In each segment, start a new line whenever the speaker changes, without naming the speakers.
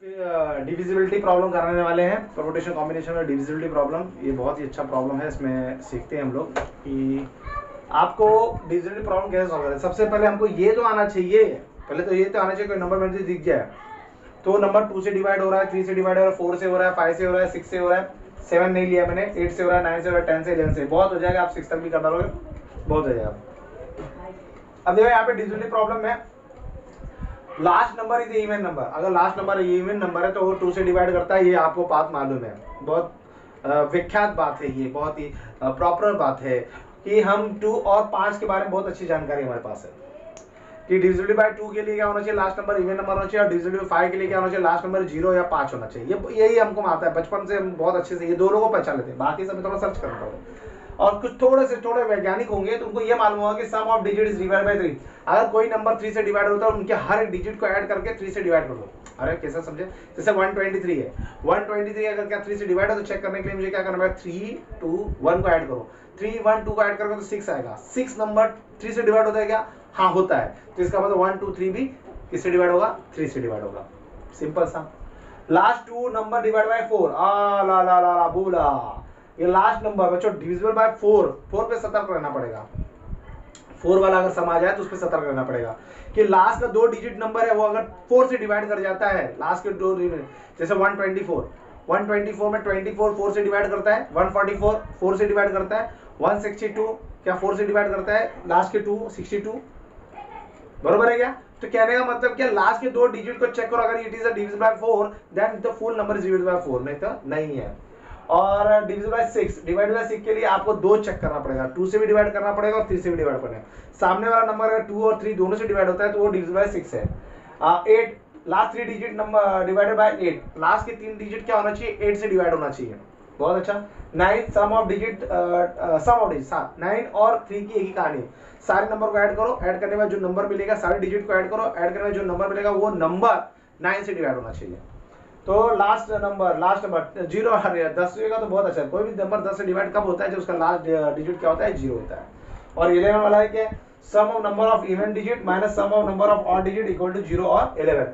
Divisibility problem कराने वाले हैं, परमुटेशन कॉम्बिनेशन में डिविजिबिलिटी प्रॉब्लम। ये बहुत ही अच्छा प्रॉब्लम है, इसमें सीखते हैं हम लोग कि आपको डिविजिबिलिटी प्रॉब्लम कैसे सॉल्व करें। सबसे पहले हमको ये तो आना चाहिए, पहले तो ये तो आना चाहिए कोई नंबर मेरे से दिख जाए तो नंबर 2 से डिवाइड हो रहा है, 3 से डिवाइड हो रहा है, 4 से हो रहा है, 5 से हो रहा है, 6 से हो रहा है, 7 नहीं लिया मैंने, 8 से हो रहा है, 9 से हो रहा है, 10 से, 11 से, बहुत हो जाएगा। आप 6 तक भी कर डालोगे बहुत हो जाएगा। अब देखो यहाँ पे डिविजिबिलिटी प्रॉब्लम है, last number is even number. अगर लास्ट नंबर इवन नंबर है तो वो 2 से डिवाइड करता है, ये आपको बात मालूम है, बहुत विख्यात बात है, ये बहुत ही प्रॉपर बात है कि हम 2 और 5 के बारे में बहुत अच्छी जानकारी हमारे पास है कि डिविजिबल बाय 2 के लिए क्या होना चाहिए, लास्ट नंबर इवन नंबर होना चाहिए, और डिविजिबल बाय 5 के लिए क्या होना चाहिए, लास्ट नंबर 0 या 5 होना चाहिए। यही हमको आता है बचपन से, हम बहुत अच्छे से ये दोनों को पहचान लेते हैं, बाकी सब थोड़ा सर्च करना होगा। और कुछ थोड़े वैज्ञानिक होंगे तो उनको ये मालूम होगा कि sum of digit is divide by 3। अगर कोई नंबर 3 से डिवाइड होता है उनके हर एक डिजिट को ऐड करके 3 से डिवाइड कर दो। अरे कैसा समझे, जैसे 123 है, 123 अगर क्या 3 से डिवाइड है तो चेक करने के लिए मुझे क्या करना है, 3 2 1 को ऐड करो, 3 1 2 को ऐड करोगे तो 6 आएगा। 6 नंबर 3 से डिवाइड होता है क्या? हाँ होता है। तो इसका मतलब 1 2 3 भी किससे डिवाइड होगा? 3 से डिवाइड होगा। सिंपल सा। लास्ट 2 नंबर डिवाइड बाय 4, ला ला ला ला बोला, ये लास्ट नंबर बच्चों डिविजिबल बाय 4 पे सतर्क रहना पड़ेगा। 4 वाला अगर सम आ जाए तो उस पर सतर्क रहना पड़ेगा कि लास्ट का 2 डिजिट नंबर है वो अगर 4 से डिवाइड कर जाता है, लास्ट के 2 डिजिट, जैसे 124 में 24 4 से डिवाइड करता है, 144 4 से डिवाइड करता है, 162 क्या 4 से डिवाइड करता है, लास्ट के 2 62, बरोबर है क्या? तो कहने का मतलब क्या, लास्ट के 2 डिजिट को चेक करो, अगर it is a divisible by 4 then the full number is divisible by 4, नहीं तो नहीं है। और डिविजिबल बाय 6, डिवाइड बाय 6 के लिए आपको 2 चेक करना पड़ेगा, 2 से भी डिवाइड करना पड़ेगा और 3 से भी डिवाइड करना है। सामने वाला नंबर अगर 2 और 3 दोनों से डिवाइड होता है तो वो डिविजिबल बाय 6 है। 8 last 3 digit number divided by 8, last के 3 डिजिट क्या होना चाहिए, 8 से डिवाइड होना चाहिए। बहुत अच्छा। 9 सम ऑफ डिजिट 9 और 3 की एक ही कहानी, सारे नंबर को ऐड करो, ऐड करने में जो नंबर मिलेगा, सारे डिजिट को ऐड करो, ऐड करने में जो नंबर मिलेगा वो नंबर 9 से डिवाइड होना चाहिए। तो लास्ट नंबर 0 आ गया, 10 का तो बहुत अच्छा है। कोई भी नंबर 10 से डिवाइड कब होता है, जब उसका लास्ट डिजिट क्या होता है, 0 होता है। और 11 वाला है कि sum of number of even digit minus sum of number of odd digit equal to 0 और 11।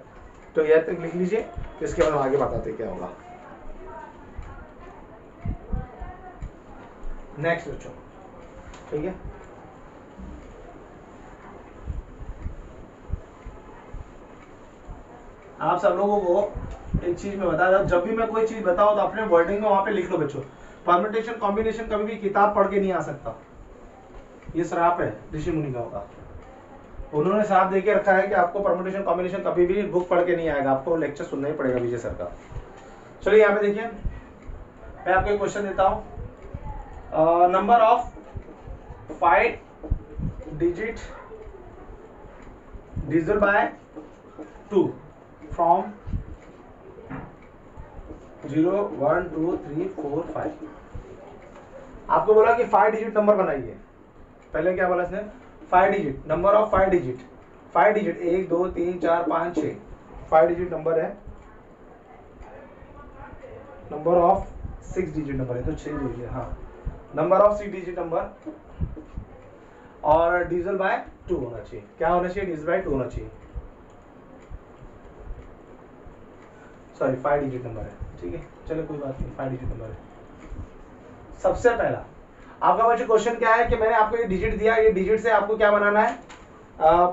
तो यह तक लिख लीजिए, इसके बाद हम आगे बताते क्या होगा। नेक्स्ट बच्चों, ठीक है, आप सब लोगों को एक चीज में बता रहा हूं, जब भी मैं कोई चीज बताऊं तो अपने वर्डिंग में वहां पे लिख लो बच्चों। परम्यूटेशन कॉम्बिनेशन कभी भी किताब पढ़ के नहीं आ सकता, ये श्राप है ऋषि मुनियों का। उन्होंने श्राप दे के रखा है कि आपको परम्यूटेशन कॉम्बिनेशन कभी भी बुक पढ़ के नहीं आएगा, आपको लेक्चर सुनना ही पड़ेगा विजय सर का। चलिए यहाँ पे देखिए, मैं आपको एक क्वेश्चन देता हूं, number of 5 digit divisible by 2 from 0 1 2 3 4 5। आपको बोला कि 5 डिजिट नंबर बनाइए। पहले क्या बोला इसने, 5 digit number of 5 digit, 5 digit 1 2 3 4 5 6, 5 digit number है। नंबर ऑफ 6 डिजिट नंबर है तो 6 डिजिट, हाँ, नंबर ऑफ 6 डिजिट नंबर, और डिविजिबल बाय 2 होना चाहिए। क्या होना चाहिए, डिविजिबल बाय 2 होना चाहिए। सॉरी 5 डिजिट नंबर है, ठीक है, चलो कोई बात नहीं, 5 डिजिट नंबर है। सबसे पहला आपका बच्चे क्वेश्चन क्या है कि मैंने आपको ये डिजिट दिया, ये डिजिट से आपको क्या बनाना है,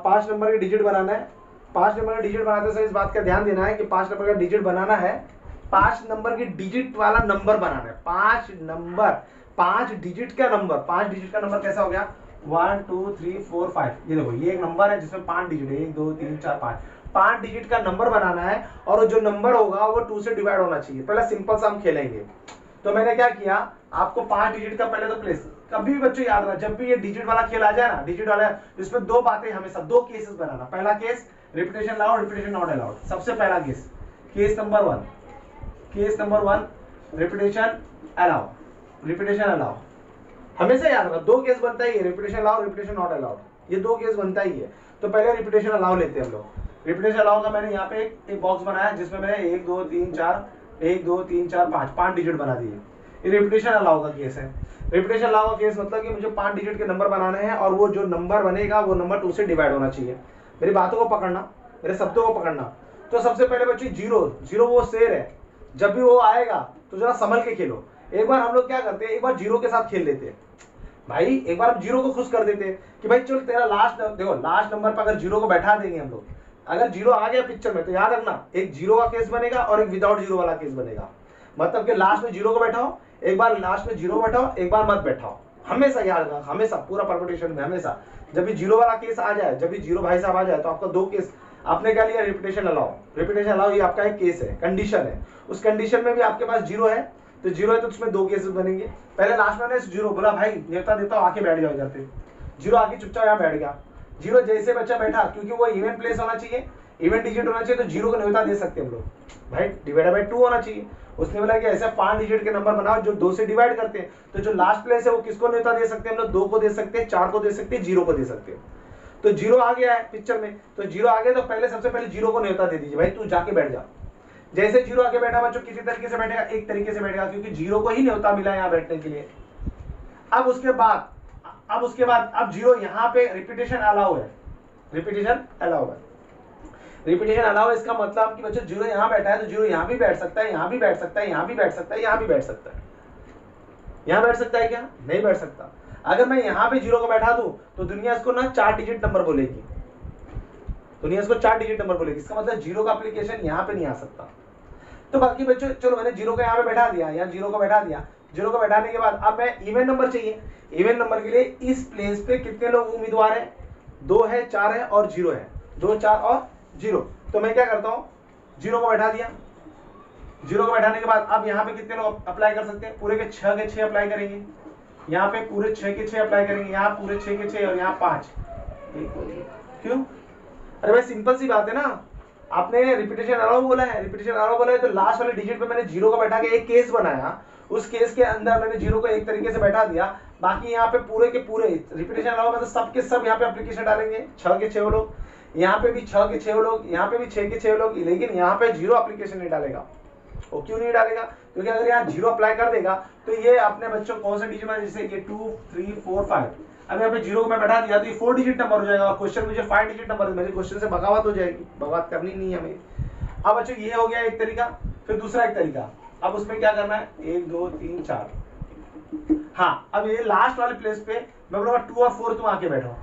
5 नंबर के डिजिट बनाना है। 5 नंबर का डिजिट बनाते समय इस बात का ध्यान देना है कि 5 नंबर का डिजिट बनाना है, 5 नंबर की डिजिट वाला नंबर बनाना है। 5 नंबर, 5 डिजिट का नंबर, 5 डिजिट का नंबर कैसा हो गया, 1 2 3 4 5। ये देखो ये एक नंबर है जिसमें 5 डिजिट है, 1 2 3 4 5, 5 डिजिट का नंबर बनाना है, और जो नंबर होगा वो 2 से डिवाइड होना चाहिए। पहले सिंपल सा हम खेलेंगे। तो मैंने क्या किया, आपको 5 डिजिट का पहले तो प्लेस, कभी भी बच्चों याद रखना, जब भी ये डिजिट वाला खेल आ जाए ना, डिजिट वाला, इसमें 2 बातें हमेशा, 2 केसेस बनाना। पहला case repetition allowed, repetition not allowed. सबसे पहला case, case number 1, repetition allow, repetition allow. हमेशा याद रखना 2 केस बनता ही है, repetition allow, repetition not allowed, ये 2 केस बनता ही है। तो पहले रिपीटेशन अलाउ लेते हैं हम लोग। रिपीटेशन अलाउ का मैंने यहाँ पे एक बॉक्स बनाया जिसमें मैंने 1 2 3 4 1 2 3 4 5 डिजिट बना दिए। ये रिपीटेशन अलाउ का केस है। रिपीटेशन अलाउ का केस मतलब कि मुझे 5 डिजिट के नंबर बनाने हैं, और वो जो नंबर बनेगा वो नंबर 2 से डिवाइड होना चाहिए। मेरी बातों को पकड़ना, मेरे शब्दों को पकड़ना। तो सबसे पहले बच्चे जीरो, जीरो वो शेर है, जब भी वो आएगा तो जरा संभल के खेलो। एक बार हम लोग क्या करते हैं, एक बार जीरो के साथ खेल लेते हैं भाई, एक बार हम जीरो को खुश कर देते हैं कि भाई चल तेरा लास्ट, देखो लास्ट नंबर पर अगर जीरो को बैठा देंगे हम लोग, अगर जीरो आ गया पिक्चर में तो याद रखना एक जीरो का केस बनेगा और एक विदाउट जीरो वाला केस बनेगा। मतलब कि लास्ट में जीरो को बैठाओ, एक बार लास्ट में जीरो बैठाओ, एक बार मत बैठाओ, हमेशा याद रखना, हमेशा पूरा परम्यूटेशन में हमेशा जब भी जीरो वाला केस आ जाए, जब भी जीरो भाई साहब आ जाए तो आपका दो केस आपने क्या लिया, रिपीटेशन अलाउ, रिपीटेशन अलाउ ये आपका एक केस है, कंडीशन है, उस कंडीशन में भी आपके पास जीरो है तो जीरो है तो उसमें दो केसेस बनेंगे। पहले लास्ट में जीरो बोला भाई न्योता देता हूं आके बैठ जाओ इधर पे, जीरो आके चुपचाप यहाँ बैठ गया, जीरो जैसे बच्चा बैठा क्योंकि वो इवेंट प्लेस होना चाहिए, इवेंट डिजिट होना चाहिए, तो जीरो को न्योता दे सकते हैं हम लोग भाई, डिवाइडेड बाय 2 होना चाहिए। उसने बोला कि ऐसे 5 डिजिट के नंबर बनाओ जो 2 से डिवाइड करते हैं, तो जो लास्ट प्लेस है वो किसको न्योता दे सकते हैं हम लोग, 2 को दे सकते हैं, 4 को दे सकते हैं, 0 को दे सकते हैं। तो जीरो आ गया है पिक्चर में, तो जीरो आ गया तो पहले सबसे पहले जीरो को न्योता दे दीजिए भाई तू जाके बैठ जा। जैसे जीरो आके बैठा बच्चों किसी तरीके से बैठेगा, एक तरीके से बैठेगा क्योंकि जीरो को ही न्योता मिला है यहाँ बैठने के लिए। अब उसके बाद अब जीरो यहाँ पे रिपीटेशन अलाउ है, रिपीटेशन अलाउ है, रिपीटेशन अलाउ है, इसका मतलब कि बच्चों जीरो यहाँ बैठा है तो जीरो यहाँ भी बैठ सकता है, यहाँ भी बैठ सकता है, यहाँ भी बैठ सकता है, यहाँ भी बैठ सकता है। यहाँ बैठ सकता है क्या, नहीं बैठ सकता। अगर मैं यहाँ पे जीरो को बैठा दूं तो दुनिया इसको ना 4 डिजिट नंबर बोलेगी, दुनिया इसको 4 डिजिट नंबर बोलेगी, इसका मतलब जीरो का एप्लीकेशन यहाँ पे नहीं आ सकता। तो बाकी बच्चों चलो मैंने जीरो को यहाँ पे बैठा दिया, यहाँ जीरो को बैठा दिया, जीरो को बैठाने के बाद अब मैं इवन नंबर चाहिए, इवन नंबर के लिए इस प्लेस पे कितने लोग उम्मीदवार हैं, 2 है, 4 है और 0 है, 2, 4 और 0। तो मैं क्या करता हूँ, जीरो को बैठा दिया, जीरो को बैठाने के बाद अब यहाँ पे कितने लोग अप्लाई कर सकते हैं, पूरे के 6 के 6 अप्लाई करेंगे, यहाँ पे पूरे 6 के 6 अप्लाई करेंगे, यहाँ पूरे 6 के 6 और यहाँ 5। क्यों, अरे भाई सिंपल सी बात है ना, आपने रिपीटेशन अलाउ बोला है, रिपीटेशन अलाउ बोला है तो लास्ट वाले डिजिट पे मैंने जीरो को बैठा के एक केस बनाया, उस केस के अंदर मैंने जीरो को एक तरीके से बैठा दिया, बाकी यहाँ पे पूरे के पूरे रिपीटेशन अलाउ मतलब सब के सब यहाँ पे एप्लीकेशन डालेंगे, 6 के 6 लोग, यहाँ पे भी 6 के 6 लोग, यहाँ पे भी 6 के 6 लोग, लेकिन यहाँ पे जीरो एप्लीकेशन नहीं डालेगा। वो क्यों नहीं डालेगा, क्योंकि अगर यहाँ जीरो अप्लाई कर देगा तो ये अपने बच्चों कौन से डिजिट में, जैसे ये 2, 3, 4, 5, अब यहाँ पे जीरो को मैं बैठा दिया तो ये 4 डिजिट नंबर हो जाएगा और क्वेश्चन मुझे 5 डिजिट नंबर, मेरे क्वेश्चन से बगावत हो जाएगी, बगावत करनी नहीं है हमें। अब बच्चों ये हो गया एक तरीका, फिर दूसरा एक तरीका, अब उसमें क्या करना है, 1, 2, 3, 4। हाँ अब ये लास्ट वाले प्लेस पे मैं बोलूंगा 2 और 4 तुम आके बैठो,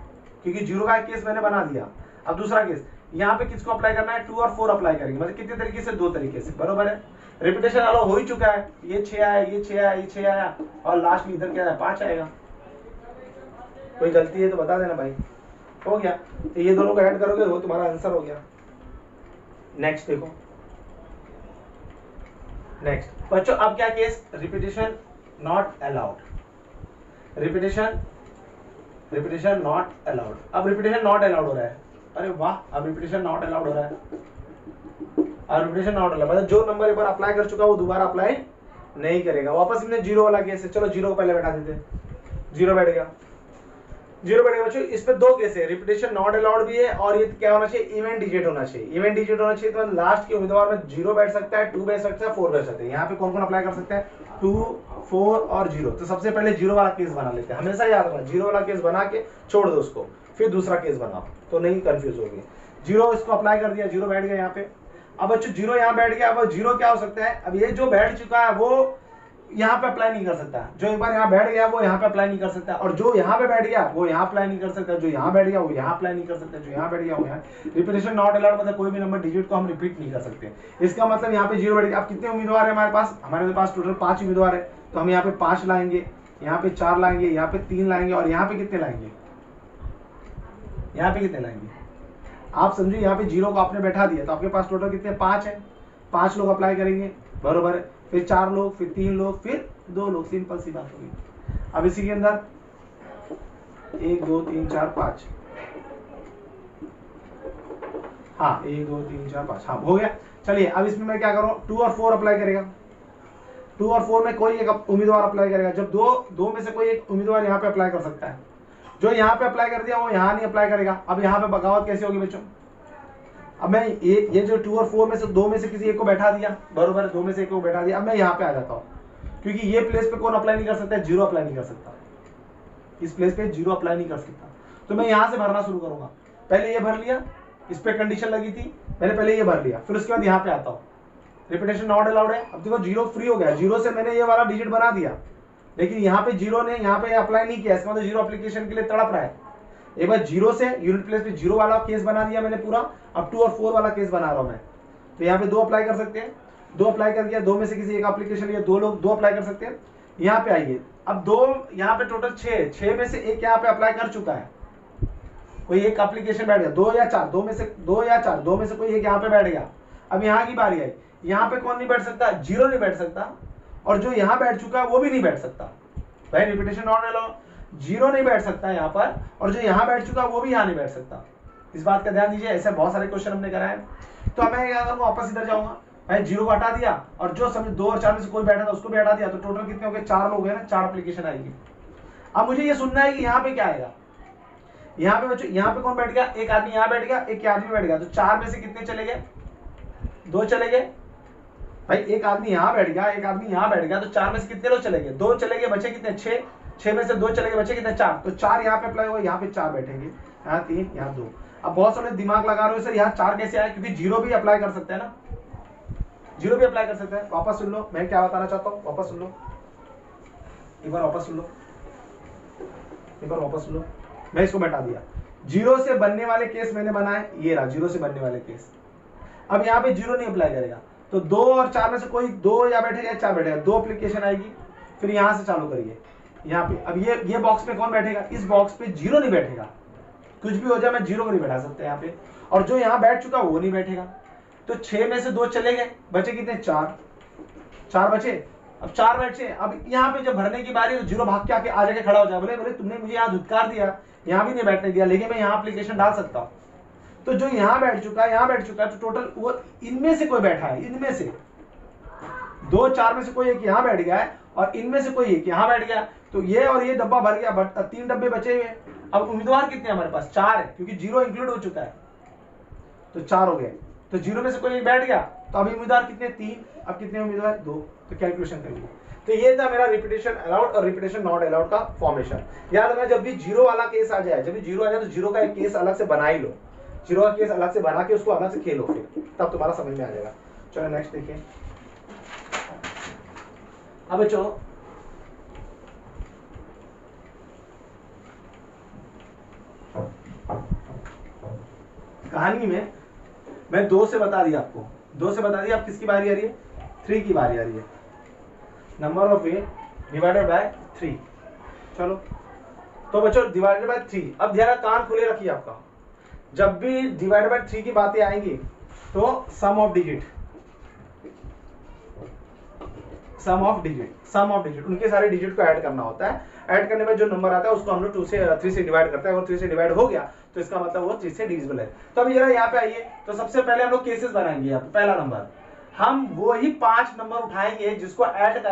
क्योंकि जीरो का केस मैंने बना दिया। अब दूसरा केस यहाँ पे किसको अप्लाई करना है, 2 और 4 अप्लाई करेंगे, मतलब कितने तरीके से, 2 तरीके से, बरोबर है। रिपीटेशन अलाउ हो ही चुका है, ये 6 आया, ये 6 आया, ये 6 आया और लास्ट में इधर क्या है, 5 आएगा। कोई गलती है तो बता देना भाई, हो गया, तो ये दोनों को ऐड करोगे वो तुम्हारा आंसर हो गया। नेक्स्ट देखो, नेक्स्ट बच्चों अब क्या case, repetition not allowed, repetition not allowed. अब रिपीटेशन नॉट अलाउड हो रहा है, अरे वाह, अब रिपीटेशन नॉट अलाउड हो रहा है, और रिपीटेशन नॉट अलाउड मतलब जो नंबर एक बार अप्लाई कर चुका वो दोबारा अप्लाई नहीं करेगा। वापस हमने जीरो वाला केस है, चलो जीरो को पहले बैठा देते, जीरो बैठ गया, जीरो बैठ गया बच्चों। इस पे 2 केस है, रिपीटेशन नॉट अलाउड भी है और ये क्या होना चाहिए, इवेंट डिजिट होना चाहिए, इवेंट डिजिट होना चाहिए। तो लास्ट के उम्मीदवार में 0 बैठ सकता है, 2 बैठ सकता है, 4 बैठ सकते हैं। यहाँ पे कौन कौन अप्लाई कर सकता है, 2, 4 और 0। तो सबसे पहले 0 वाला केस बना लेते हैं, हमेशा याद रखना 0 वाला केस बना के छोड़ दो उसको, फिर दूसरा केस बनाओ तो नहीं कंफ्यूज होगी। 0 इसको अप्लाई कर दिया, 0 बैठ गया यहाँ पे। अब बच्चों 0 यहाँ बैठ गया, अब 0 क्या हो सकता है, अब ये जो बैठ चुका है वो यहाँ पे अप्लाई नहीं कर सकता, जो एक बार यहाँ बैठ गया वो यहाँ पे अप्लाई नहीं कर सकता, और जो यहाँ पे बैठ गया वो यहाँ अप्लाई नहीं कर सकता, जो यहाँ बैठ गया वो यहाँ अप्लाई नहीं कर सकता, जो यहाँ बैठ गया वो यहाँ। रिपीटेशन नॉट अलाउड मतलब कोई भी नंबर डिजिट को हम रिपीट नहीं कर सकते। इसका मतलब यहाँ पे 0 बैठ गया। अब कितने उम्मीदवार है हमारे पास टोटल 5 उम्मीदवार है, तो हम यहाँ पे 5 लाएंगे, यहाँ पे 4 लाएंगे, यहाँ पे 3 लाएंगे और यहाँ पे कितने लाएंगे, यहाँ पे कितने लाएंगे, आप समझिए। यहाँ पे 0 को आपने बैठा दिया तो आपके पास टोटल कितने, 5 है, 5 लोग अप्लाई करेंगे, बरोबर है, फिर 4 लोग, फिर 3 लोग, फिर 2 लोग, सिंपल सी बात होगी। अब इसी के अंदर 1, 2, 3, 4, 5, हाँ 1, 2, 3, 4, 5, हाँ हो गया। चलिए अब इसमें मैं क्या करूँ, 2 और 4 अप्लाई करेगा, 2 और 4 में कोई एक उम्मीदवार अप्लाई करेगा। जब दो में से कोई एक उम्मीदवार यहाँ पे अप्लाई कर सकता है, जो यहाँ पे अप्लाई कर दिया वो यहाँ नहीं अप्लाई करेगा। अब यहाँ पे बगावत कैसे होगी बच्चों, अब मैं ये जो 2 और 4 में से 2 में से किसी एक को बैठा दिया, बरोबर है, 2 में से एक को बैठा दिया। अब मैं यहाँ पे आ जाता हूँ, क्योंकि ये प्लेस पे कौन अप्लाई नहीं कर सकता है, 0 अप्लाई नहीं कर सकता, इस प्लेस पे 0 अप्लाई नहीं कर सकता। तो मैं यहाँ से भरना शुरू करूंगा, पहले ये भर लिया, इस पे कंडीशन लगी थी, मैंने पहले ये भर लिया, फिर उसके बाद यहाँ पे आता हूँ, रिपीटेशन नॉट अलाउड है। अब देखो जीरो फ्री हो गया, जीरो से मैंने ये वाला डिजिट बना दिया, लेकिन यहाँ पे जीरो ने यहाँ पे अप्लाई नहीं किया, इसका मतलब जीरो एप्लीकेशन के लिए तड़प रहा है। एक बार जीरो से यूनिट प्लेस पे जीरो वाला केस बना दिया मैंने पूरा, अब 2 और 4 वाला केस बना रहा हूँ मैं। तो यहाँ पे 2 अप्लाई कर सकते हैं, 2 अप्लाई कर दिया, 2 में से किसी एक एप्लीकेशन लिए 2 लोग 2 अप्लाई कर सकते हैं। यहाँ पे आइए, अब 2 यहाँ पे टोटल 6 में से एक यहाँ पे अप्लाई कर चुका है, कोई एक एप्लीकेशन बैठ गया, 2 या 4, 2 में से 2 या 4, 2 में से कोई एक यहाँ पे बैठ गया। अब यहाँ की बारी आई, यहाँ पे कौन नहीं बैठ सकता, जीरो नहीं बैठ सकता, और जो यहाँ बैठ चुका है वो भी नहीं बैठ सकता। भाई रिपीटेशन नॉट अलाउड, जीरो नहीं बैठ सकता यहाँ पर, और जो यहाँ बैठ चुका है वो भी यहाँ नहीं बैठ सकता। इस बात का ध्यान दीजिए, ऐसे बहुत सारे क्वेश्चन हमने कराए। तो मैं क्या करूँगा, वापस इधर जाऊंगा, भाई जीरो को हटा दिया, और जो समझ 2 और 4 में से कोई बैठा था उसको भी हटा दिया, तो टोटल कितने हो गए, 4 लोग हैं ना, 4 एप्लीकेशन आएगी। अब मुझे ये सुनना है कि यहाँ पे क्या आएगा, यहाँ पे बच्चों यहाँ पे कौन बैठ गया, एक आदमी यहाँ बैठ गया, एक आदमी बैठ गया, तो 4 में से कितने चले गए, 2 चले गए। भाई एक आदमी यहाँ बैठ गया, एक आदमी यहाँ बैठ गया, तो 4 में से कितने लोग चले गए, 2 चले गए, बचे कितने, 6 में से 2 चले गए, बचे कितने, 4। तो 4 यहाँ पे अप्लाई हुआ, यहाँ पे 4 बैठेंगे, यहाँ 3, यहाँ 2। अब बहुत सारे दिमाग लगा रहे हो सर यहाँ 4 कैसे आए, क्योंकि जीरो भी अप्लाई कर सकते हैं ना, जीरो भी अप्लाई कर सकते हैं। वापस सुन लो मैं क्या बताना चाहता हूँ, वापस सुन लो, एक बार वापस सुन लो, एक बार वापस सुन लो। मैं इसको मिटा दिया, जीरो से बनने वाले केस मैंने बनाए, ये रहा जीरो से बनने वाले केस। अब यहाँ पे जीरो नहीं अप्लाई करेगा, तो 2 और 4 में से कोई 2 या बैठेगा, 4 बैठेगा, 2 एप्लीकेशन आएगी। फिर यहाँ से चालू करिए, यहाँ पे अब ये बॉक्स में कौन बैठेगा, इस बॉक्स पे जीरो नहीं बैठेगा, कुछ भी हो जाए मैं जीरो को नहीं बैठा सकता यहाँ पे, और जो यहाँ बैठ चुका वो नहीं बैठेगा। तो 6 में से 2 चले गए, बचे कितने, 4 बचे। अब 4 बैठे, अब यहाँ पे जब भरने की बारी तो जीरो भाग के आके आ जाके खड़ा हो जाए, बोले बोले तुमने मुझे यहाँ धुतकार दिया, यहाँ भी नहीं बैठने दिया, लेकिन मैं यहाँ एप्लीकेशन डाल सकता हूँ। तो जो यहाँ बैठ चुका है, यहाँ बैठ चुका है, तो टोटल वो इनमें से कोई बैठा है, इनमें से 2 4 में से कोई एक यहाँ बैठ गया है, और इनमें से कोई एक यहाँ बैठ गया, तो ये और ये डब्बा भर गया, बट 3 डब्बे बचे हुए। अब उम्मीदवार कितने हमारे पास, 4 है, क्योंकि जीरो इंक्लूड हो चुका है, तो 4 हो गए। तो जीरो में से कोई एक बैठ गया, तो अभी उम्मीदवार कितने, 3। अब कितने उम्मीदवार, 2। तो कैलकुलेशन करिए। तो ये था मेरा रिपीटेशन अलाउड और रिपीटेशन नॉट अलाउड का फॉर्मेशन। याद रखना, जब भी जीरो वाला केस आ जाए, जब भी जीरो आ जाए तो जीरो का एक केस अलग से बना ही लो, जीरो का केस अलग से बना के उसको अलग से खेलो, फिर तब तुम्हारा समझ में आ जाएगा। चलो नेक्स्ट देखिए। अब बच्चों कहानी में मैं 2 से बता दिया आपको, 2 से बता दिया। अब किसकी बारी आ रही है, 3 की बारी आ रही है। Number of A divided by 3। चलो तो बच्चों डिवाइडेड बाय 3। अब ध्यान कान खुले रखिए आपका, जब भी डिवाइडेड बाय 3 की बातें आएंगी तो sum of digit, sum of digit उनके सारे डिजिट को ऐड करना होता है। ऐड करने में जो नंबर आता है उसको हम लोग 3 से डिवाइड करते हैं। अगर 3 से डिवाइड हो गया तो इसका मतलब वो 3 से डिविजिबल है। तो अभी जरा यहाँ पे आइए, तो सबसे पहले हम लोग केसेस बनाएंगे। यहाँ पे पहला नंबर, हम वही 5 नंबर उठाएंगे जिसको ऐड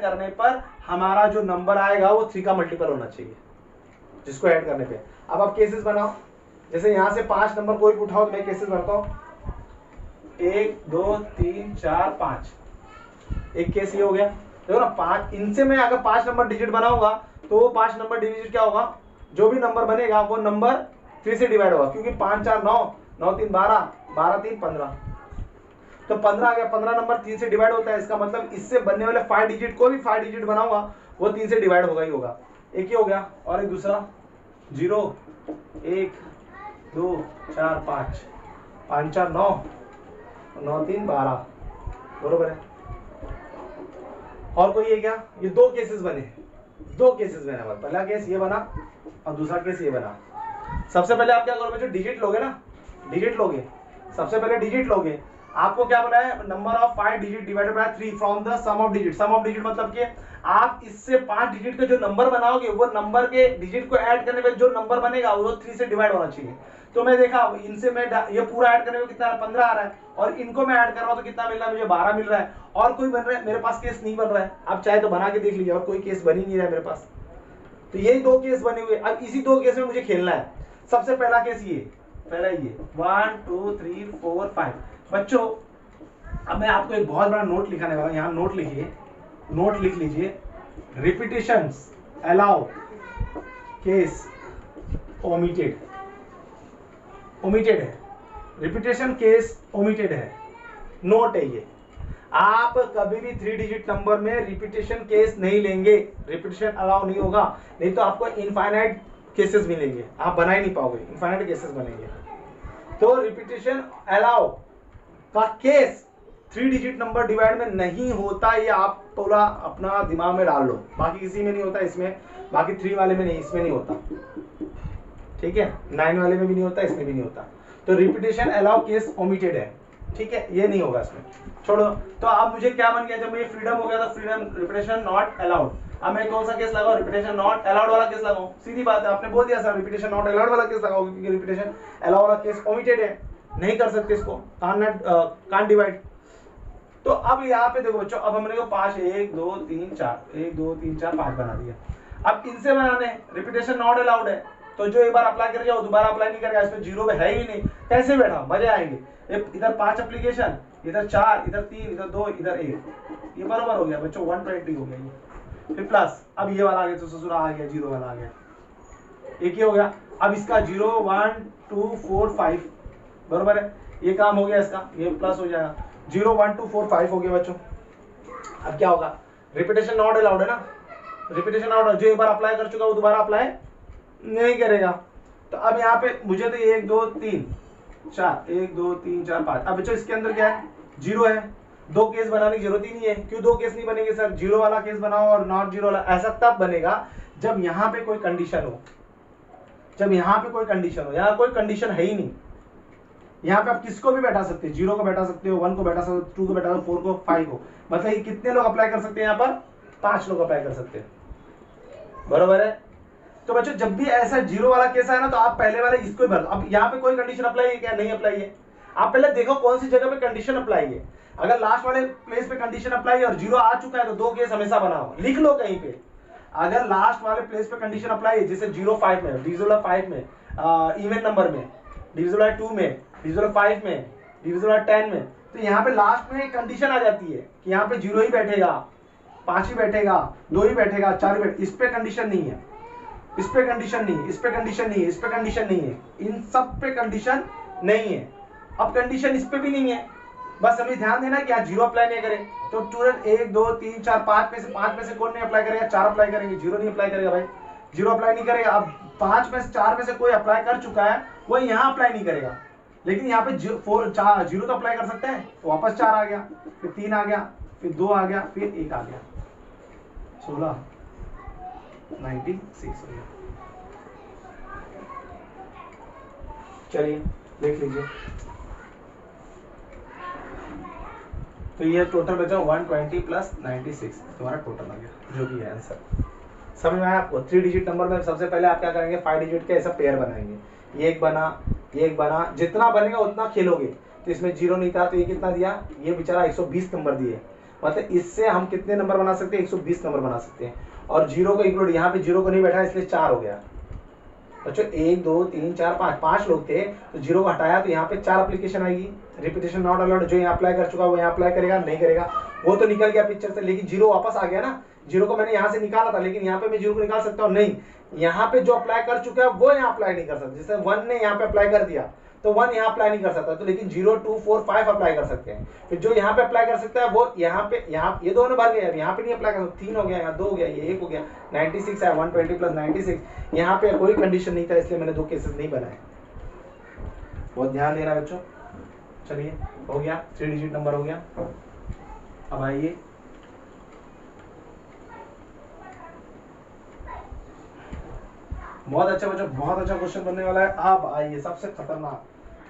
करने पर हमारा जो नंबर आएगा वो 3 का मल्टीपल होना चाहिए, जिसको ऐड करने पे। अब आप केसेस बनाओ, जैसे यहाँ से 5 नंबर कोई उठाओ तो मैं केसेस बनाता हूँ, 1 2 3 4 5। एक केस ये हो गया, देखो ना 5। इनसे मैं अगर 5 नंबर डिजिट बनाऊंगा तो वो 5 नंबर डिजिट क्या होगा, जो भी नंबर बनेगा वो नंबर 3 से डिवाइड होगा, क्योंकि 5 4 9, 9 3 12, 12 3 15, तो 15 आ गया। 15 नंबर 3 से डिवाइड होता है, इसका मतलब इससे बनने वाले 5 डिजिट, कोई भी 5 डिजिट बनाऊंगा वो 3 से डिवाइड होगा ही होगा। एक ही हो गया, और एक दूसरा 0 1 2 4 5, 5 4 9, 9 3 12, बरोबर है। और कोई है क्या, ये 2 केसेस बने, 2 केसेस बने हमारे। पहला केस ये बना और दूसरा केस ये बना। सबसे पहले आप क्या करोगे, जो डिजिट लोगे ना, डिजिट लोगे, सबसे पहले डिजिट लोगे। आपको क्या बोला है, number of 5 digit divided by 3 from the sum of digit. Sum of digit मतलब कि आप इससे 5 डिजिट के जो नंबर बनाओगे वो नंबर के डिजिट को ऐड करने पे जो नंबर बनेगा वो 3 से डिवाइड होना चाहिए। तो मैं देखा इनसे मैं ये पूरा ऐड करने में कितना 15 आ रहा है, और इनको मैं ऐड कर रहा हूं तो कितना मिल रहा है मुझे, 12 मिल रहा है। और कोई बन रहा है, मेरे पास केस नहीं बन रहा है। आप चाहे तो बना के देख लीजिए, और कोई केस बन ही नहीं रहा है मेरे पास। तो यही 2 केस बने हुए। अब इसी 2 केस में मुझे खेलना है। सबसे पहला केस ये, पहला ये 1 2 3 4 5। बच्चों अब मैं आपको एक बहुत बड़ा नोट लिखाने वाला हूं, यहाँ नोट लिखिए, नोट लिख लीजिए। Repetitions allow, case omitted. Omitted है, रिपीटेशन केस ओमिटेड है, नोट है ये। आप कभी भी 3 डिजिट नंबर में रिपीटेशन केस नहीं लेंगे, रिपीटेशन अलाउ नहीं होगा, नहीं तो आपको इनफाइनाइट केसेस मिलेंगे, आप बना ही नहीं पाओगे, इनफाइनाइट केसेस बनेंगे। तो रिपीटेशन अलाउ का केस 3 डिजिट नंबर डिवाइड में नहीं होता, ये आप थोड़ा अपना दिमाग में डाल लो। बाकी किसी में नहीं होता, इसमें बाकी 3 वाले में नहीं, इसमें नहीं होता, ठीक है, 9 वाले में भी नहीं होता, इसमें भी नहीं होता। तो रिपीटेशन अलाउ केस ओमिटेड है, ठीक है, ये नहीं होगा इसमें, छोड़ो। तो अब मुझे क्या बन गया, जब ये फ्रीडम हो गया तो फ्रीडम रिपीटेशन नॉट अलाउड। अब मैं कौन सा केस लगाऊं, रिपीटेशन नॉट अलाउड वाला केस लगाऊं, सीधी बात है, आपने बोल दिया सर रिपीटेशन नॉट अलाउड वाला केस लगाओ, क्योंकि रिपीटेशन अलाउड वाला केस ओमिटेड है, नहीं कर सकते इसको, कांट डिवाइड। तो अब यहाँ पे देखो बच्चों, अब हमने को 5 1 2 3 4 1 2 3 4 5 बना दिया। अब इनसे बनाने रिपीटेशन नॉट अलाउड है, तो जो एक बार अप्लाई कर जाओ दोबारा अप्लाई नहीं करेगा, इसमें 0 है ही नहीं, कैसे बैठा, मजे आएंगे। इधर 5 एप्लीकेशन, इधर 4, इधर 3, इधर 2, इधर 1, ये बराबर हो गया बच्चों, 120 हो गया ये। फिर प्लस, अब ये वाला आ गया तो ससुरा आ गया, 0 वाला आ गया, एक ही हो गया। अब इसका 0 1 2 4 5 बराबर है, ये काम हो गया इसका, ये प्लस हो जाएगा, 0 1 2 4 5 हो गया बच्चों। अब क्या होगा, रिपीटेशन नॉट अलाउड है ना, रिपीटेशन नॉट, जो एक बार अप्लाई कर चुका वो दोबारा अप्लाई नहीं करेगा। तो अब यहाँ पे मुझे तो 1 2 3 4 1 2 3 4 5, अब बच्चों इसके अंदर क्या है, 0 है, 2 केस बनाने की जरूरत ही नहीं है। क्यों 2 केस नहीं बनेंगे सर, 0 वाला केस बनाओ और नॉट 0 वाला, ऐसा तब बनेगा जब यहाँ पे कोई कंडीशन हो, जब यहाँ पे कोई कंडीशन हो, यहाँ कोई कंडीशन है ही नहीं। यहाँ पे आप किसको भी बैठा सकते हैं, 0 को बैठा सकते हो, 1 को बैठा सकते हो, 2 को बैठा सकते हो, 4 को, 5 को, मतलब ये कितने लोग अप्लाई कर सकते हैं, यहाँ पर 5 लोग अप्लाई कर सकते हैं, बरोबर है। तो बच्चों जब भी ऐसा 0 वाला केस है ना, तो आप पहले वाले इसको ही भर। अब यहाँ पे कोई कंडीशन अप्लाई है क्या, नहीं अप्लाई है, आप पहले देखो कौन सी जगह पे कंडीशन अप्लाई है। अगर लास्ट वाले प्लेस पे कंडीशन अप्लाई है और 0 आ चुका है तो 2 केस हमेशा बनाओ, लिख लो कहीं पे। अगर लास्ट वाले प्लेस पे कंडीशन अप्लाई है, जैसे 0 5 में, डिविजिबल 5 में, इवन नंबर में, डिविजिबल 2 में, डिविजिबल 5 में, डिविजिबल 10 में, तो यहाँ पे लास्ट में कंडीशन आ जाती है कि यहाँ पे 0 ही बैठेगा, 5 ही बैठेगा, 2 ही बैठेगा, 4 ही बैठेगा, इस पे कंडीशन नहीं है, इस पे कंडीशन नहीं है, इस पे कंडीशन नहीं है, इस पे कंडीशन नहीं है, इन सब पे कंडीशन नहीं है। अब कंडीशन इस पे भी नहीं है, बस हमें ध्यान देना कि आज 0 अप्लाई नहीं करें। तो तुरंत 1 2 3 4 5 में से कौन नहीं अप्लाई करेगा, 4 अप्लाई करेंगे, 0 नहीं अप्लाई करेगा भाई, 0 अप्लाई नहीं करेगा। अब 5 में से 4 में से कोई अप्लाई कर चुका है, वो यहाँ अप्लाई नहीं करेगा, लेकिन यहाँ पे 0 तो अप्लाई कर सकते हैं, तो वापस 4 आ गया, फिर 3 आ गया, फिर 2 आ गया, फिर 1 आ गया, 16 96 हो गया। चलिए देख लीजिए, तो ये टोटल बचा 120 प्लस 96, तुम्हारा टोटल आ गया, जो भी है आंसर। समझ में आया आपको। 3 डिजिट नंबर में सबसे पहले आप क्या करेंगे, 5 डिजिट के ऐसा पेयर बनाएंगे, ये एक बना, जितना बनेगा उतना खेलोगे। तो इसमें 0 नहीं था तो ये कितना दिया, ये बेचारा 120 नंबर दिए, मतलब इससे हम कितने नंबर बना सकते हैं, 120 नंबर बना सकते हैं। और 0 को इंक्लूड, यहाँ पे 0 को नहीं बैठा इसलिए 4 हो गया बच्चों। 1 2 3 4 5 लोग थे, तो 0 को हटाया तो यहाँ पे 4 एप्लीकेशन आएगी। रिपीटेशन नॉट अलाउड, जो यहाँ अप्लाई कर चुका वो यहाँ अप्लाई करेगा, नहीं करेगा, वो तो निकल गया पिक्चर से, लेकिन 0 वापस आ गया ना। 0 को मैंने यहाँ से निकाला था, लेकिन यहाँ पे मैं 0 को निकाल सकता हूँ नहीं, यहाँ पे जो अप्लाई कर चुका है वो यहाँ अप्लाई नहीं कर सकता। जैसे 1 ने यहाँ पे अप्लाई कर दिया तो 1 यहाँ अप्लाई नहीं कर सकता, तो लेकिन 0 2 4 5 अप्लाई कर सकते हैं। फिर जो यहाँ पे अप्लाई कर सकता है वो यहाँ पे, यहाँ ये दोनों भर गए, यहाँ पे नहीं अप्लाई कर सकते, 3 हो गया, यहाँ 2 हो गया, ये 1 हो गया, 96 है, 120 प्लस 96, यहाँ पे कोई कंडीशन नहीं था इसलिए मैंने 2 केसेस नहीं बनाए। बहुत ध्यान देना बच्चों। चलिए हो गया, 3 डिजिट नंबर हो गया। अब आइए बहुत अच्छा बच्चों, बहुत अच्छा क्वेश्चन बनने वाला है। अब आइए सबसे खतरनाक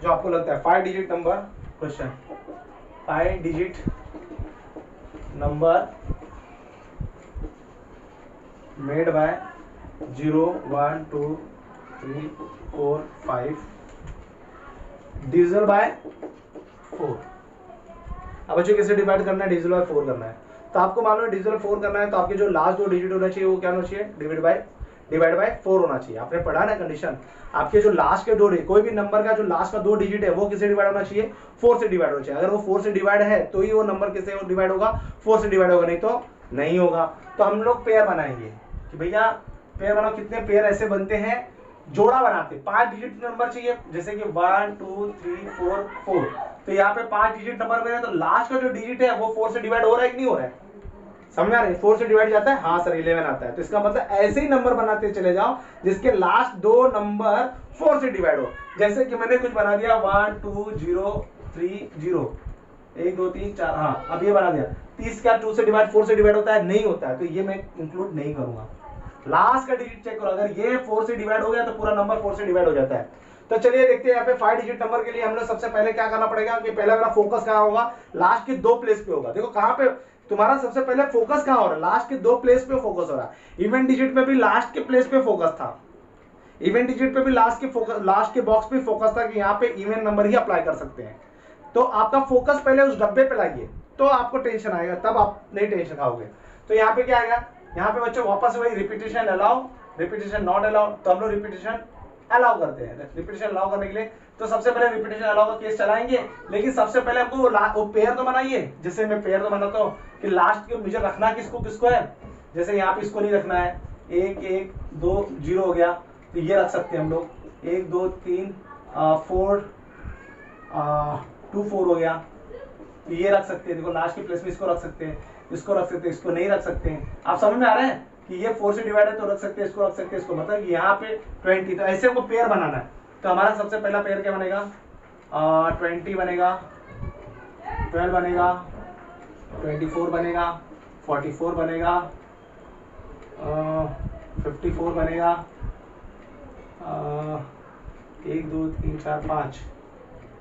जो आपको लगता है, 5 digit number question. 5 digit number made by 0 1 2 3 4 5 divisible by 4। अब बच्चों कैसे डिवाइड करना है, डिविजिबल बाय 4 करना है। तो आपको मालूम है डिविजिबल 4 करना है तो आपके जो लास्ट 2 डिजिट होना चाहिए वो क्या होना चाहिए, डिवाइड बाय 4 होना चाहिए। आपने पढ़ा ना कंडीशन, आपके जो लास्ट के 2 डिजिट, कोई भी नंबर का जो लास्ट का 2 डिजिट है वो किससे डिवाइड होना चाहिए, 4 से डिवाइड होना चाहिए। अगर वो 4 से डिवाइड है तो ही वो नंबर किससे डिवाइड होगा, 4 से डिवाइड होगा, नहीं तो नहीं होगा। तो हम लोग पेयर बनाएंगे कि भैया पेयर बनाओ, कितने पेयर ऐसे बनते हैं जोड़ा बनाते, 5 डिजिट नंबर चाहिए, जैसे कि 1 2 3 4 4, तो यहाँ पे 5 डिजिट नंबर में है, तो लास्ट का जो डिजिट है वो 4 से डिवाइड हो रहा है कि नहीं हो रहा है? समझ आ रहा है? 4 से डिवाइड जाता है, हाँ सर 11 आता है। तो इसका मतलब ऐसे ही नंबर बनाते चले जाओ जिसके लास्ट दो नंबर 4 से डिवाइड हो। जैसे कि मैंने कुछ बना दिया 1 2 0 3 0, 1 2 3 4, हाँ अब ये बना दिया। 30 क्या 2 से डिवाइड 4 से डिवाइड होता है? नहीं होता है, तो ये मैं इंक्लूड नहीं करूंगा। लास्ट का डिजिट चेक करो, अगर ये 4 से डिवाइड हो गया तो पूरा नंबर 4 से डिवाइड हो जाता है। तो चलिए देखते हैं यहाँ पे 5 डिजिट नंबर के लिए हम लोग सबसे पहले क्या करना पड़ेगा कि पहले मेरा फोकस कहाँ होगा? लास्ट के दो प्लेस पे होगा। देखो कहाँ पे तुम्हारा सबसे पहले फोकस कहाँ हो रहा है? लास्ट के दो प्लेस पे फोकस हो रहा है। इवेंट डिजिट पे भी लास्ट के प्लेस पे फोकस था, इवेंट डिजिट पे भी लास्ट के बॉक्स पे फोकस था कि यहाँ पे इवेंट नंबर ही अप्लाई कर सकते हैं। तो आपका फोकस पहले उस डब्बे पे लाइए, तो आपको टेंशन आएगा, तब आप नहीं टेंशन खाओगे। तो यहाँ पे क्या आएगा? यहाँ पे बच्चों वापस वही repetition allow, repetition not allow, तो हम लोग रिपीटेशन अलाउ करते हैं। रिपीटेशन अलाउ करने के लिए तो सबसे पहले रिपीटेशन अलाउ का केस चलाएंगे, लेकिन सबसे पहले हमको वो पेयर तो बनाइए। जैसे मैं पेयर तो बनाता हूँ कि लास्ट के मुझे रखना किसको किसको है। जैसे यहाँ पे इसको नहीं रखना है, 1 1 2 0 हो गया, तो ये रख सकते हैं हम लोग, 1 2 3 4 2 4 हो गया, तो ये रख सकते हैं। देखो लास्ट के प्लेस में इसको रख सकते हैं, इसको रख सकते हैं, इसको नहीं रख सकते हैं। आप समझ में आ रहे हैं कि ये 4 से डिवाइड है तो रख सकते हैं, इसको रख सकते हैं, इसको, मतलब यहाँ पे 20। तो ऐसे हमको पेयर बनाना है। तो हमारा सबसे पहला पेयर क्या बनेगा? 20 बनेगा, 12 बनेगा, 24 बनेगा, 44 बनेगा, 54 बनेगा, 1 2 3 4 5,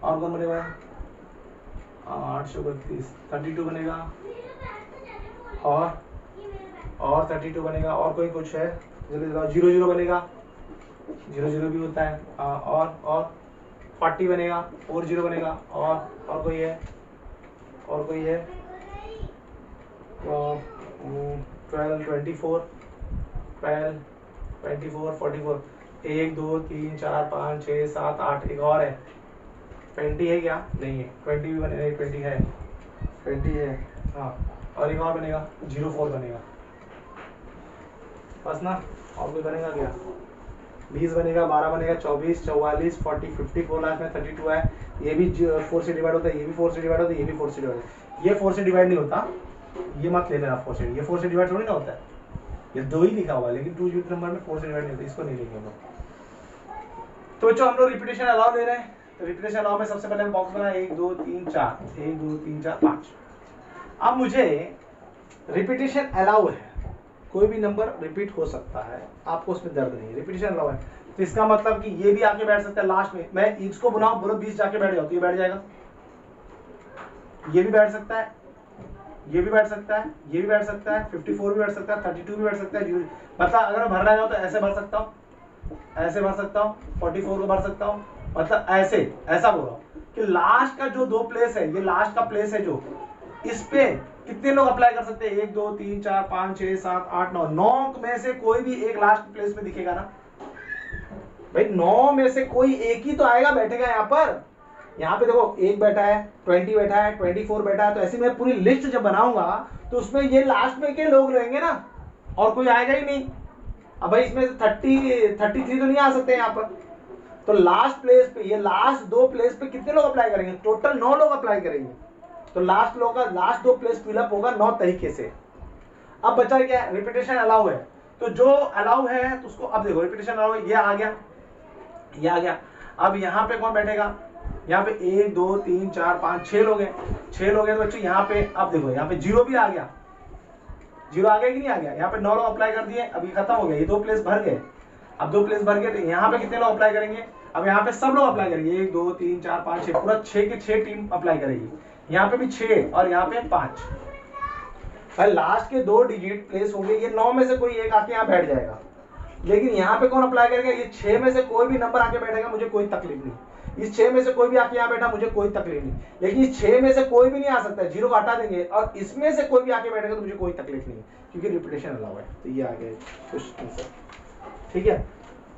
और कौन बनेगा? 832, 32 बनेगा, और 32 बनेगा, और कोई कुछ है? जल्दी बताओ। 00 बनेगा, 00 भी होता है, और 40 बनेगा, 40 बनेगा, और कोई है? और कोई है? 12 24 12 24 44, 1 2 3 4 5 6 7 8, एक और है 20 है क्या? नहीं है, 20 भी बनेगा, 20 है, 20 है, हाँ, और एक और बनेगा 04 बनेगा, बस ना। और कोई बनेगा क्या? 20 बनेगा, 12 बनेगा, 24 44 40 54, लास्ट में 32 है। ये भी 4 से डिवाइड होता है, ये भी 4 से डिवाइड होता है, ये भी 4 से डिवाइड होता है। ये 4 से डिवाइड नहीं होता, ये मत ले लेना 4 से, ये 4 से डिवाइड थोड़ी ना होता है, ये 2 ही लिखा हुआ है, लेकिन 2 डिजिट नंबर में 4 से डिवाइड नहीं होता, इसको नहीं लेंगे हम लोग। तो बच्चों हम लोग रिपीटेशन अलाउ ले रहे हैं, तो रिपीटेशन अलाउ में सबसे पहले बॉक्स बना 1 2 3 4, 1 2 3 4 5। अब मुझे रिपीटेशन अलाउ है, कोई भी नंबर रिपीट हो सकता है, आपको उसमें दर्द नहीं है, रिपीटेशन अलाउ है। तो इसका मतलब कि ये भी आके बैठ सकता है लास्ट में। मैं इसको बनाऊं, बोलो 20 जाके बैठ जाओ, तो ये बैठ जाएगा, ये भी बैठ सकता है, ये भी बैठ सकता है, ये भी बैठ सकता है, 54 भी बैठ सकता है, 32 भी बैठ सकता है। मतलब अगर भरना जाओ तो ऐसे भर सकता हूँ, ऐसे भर सकता हूँ, 44 को भर सकता हूँ, मतलब ऐसे, ऐसा बोल रहा हूँ कि लास्ट का जो 2 प्लेस है, ये लास्ट का प्लेस है जो, इस पे कितने लोग अप्लाई कर सकते हैं? 1 2 3 4 5 6 7 8 9, 9 में से कोई भी एक लास्ट प्लेस में दिखेगा ना भाई, 9 में से कोई एक ही तो आएगा, बैठेगा यहाँ पर। यहाँ पे देखो 1 बैठा है, 20 बैठा है, 24 बैठा है, तो ऐसे मैं पूरी लिस्ट जब बनाऊंगा तो उसमें ये लास्ट में के लोग रहेंगे ना, और कोई आएगा ही नहीं। अब भाई इसमें 33 तो नहीं आ सकते यहाँ पर, तो लास्ट प्लेस पे, ये लास्ट 2 प्लेस पे कितने लोग अप्लाई करेंगे? टोटल 9 लोग अप्लाई करेंगे। तो लास्ट लोग का लास्ट 2 प्लेस फिलअप होगा 9 तरीके से। अब बचा क्या? रिपीटेशन अलाउ है, तो जो अलाउ है तो उसको, अब देखो रिपीटेशन अलाउ है, ये आ गया, ये आ गया। अब यहाँ पे कौन बैठेगा? यहाँ पे 1 2 3 4 5 6 लोग हैं, 6 लोग हैं तो बच्चों यहाँ पे, अब देखो यहाँ पे 0 भी आ गया, 0 आ गया कि नहीं आ गया? यहाँ पे 9 लोग अप्लाई कर दिए, अभी खत्म हो गया, ये 2 प्लेस भर गए। अब 2 प्लेस भर गए तो यहाँ पे कितने लोग अप्लाई करेंगे? अब यहाँ पे सब लोग अप्लाई करेंगे, 1 2 3 4 5 6, पूरा 6 के 6 टीम अप्लाई करेगी। यहाँ पे भी 6 और यहाँ पे 5। भाई लास्ट के 2 डिजिट प्लेस होंगे, ये 9 में से कोई एक आके यहाँ बैठ जाएगा। लेकिन यहाँ पे कौन अप्लाई करेगा? ये 6 में से कोई भी नंबर आके बैठेगा, मुझे कोई तकलीफ नहीं। इस 6 में से कोई भी आके यहाँ बैठा, मुझे कोई तकलीफ नहीं। लेकिन इस 6 में से कोई भी नहीं आ सकता है, 0 को हटा देंगे, और इसमें से कोई भी आके बैठेगा तो मुझे कोई तकलीफ नहीं, क्योंकि रिपीटेशन अलाउ है। तो ये आ गया क्वेश्चन से, ठीक है।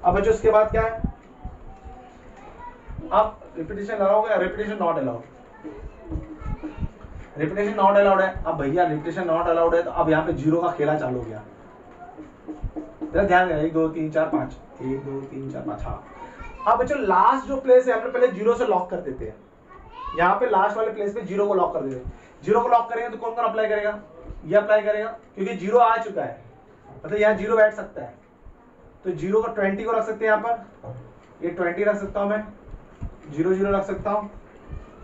अब बच्चों उसके बाद क्या है? अब रिपीटेशन अलाउ हो गया, repetition not allowed. Repetition not allowed है। अब भैया रिपीटेशन नॉट अलाउड है, तो अब यहाँ पे 0 का खेला चालू हो गया। जरा ध्यान देना, 1 2 3 4 5, 1 2 3 4 5। हाँ, अब बच्चों लास्ट जो प्लेस है हमने पहले 0 से लॉक कर देते हैं। यहाँ पे लास्ट वाले प्लेस पे 0 को लॉक कर देते हैं। 0 को लॉक करेंगे तो कौन कौन अप्लाई करेगा? ये अप्लाई करेगा, क्योंकि 0 आ चुका है, मतलब यहाँ 0 बैठ सकता है। तो 0 को 20 को रख सकते हैं यहाँ पर, ये 20 रख सकता हूँ मैं, 0 0 रख सकता हूँ,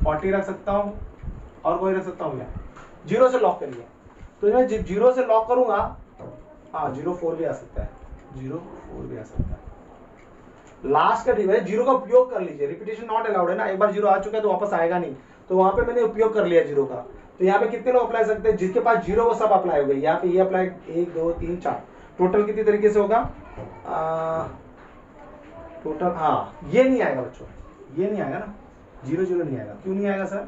40 रख सकता हूँ, और कोई रख सकता हूँ क्या? 0 से लॉक करिए। तो मैं 0 से लॉक करूंगा, हाँ 0 4 भी आ सकता है, 0 4 भी आ सकता है। लास्ट का डिवाइस 0 का उपयोग कर लीजिए, रिपीटेशन नॉट अलाउड है ना, एक बार 0 आ चुका है तो वापस आएगा नहीं, तो वहां पे मैंने उपयोग कर लिया 0 का। तो यहाँ पे कितने लोग अप्लाई सकते हैं? जिसके पास 0 वो सब अप्लाई हो गए। यहाँ पे ये अप्लाई 1 2 3 4, टोटल कितनी तरीके से होगा? टोटल, हाँ ये नहीं आएगा बच्चों, ये नहीं आएगा ना, 0 0 नहीं आएगा। क्यों नहीं आएगा सर?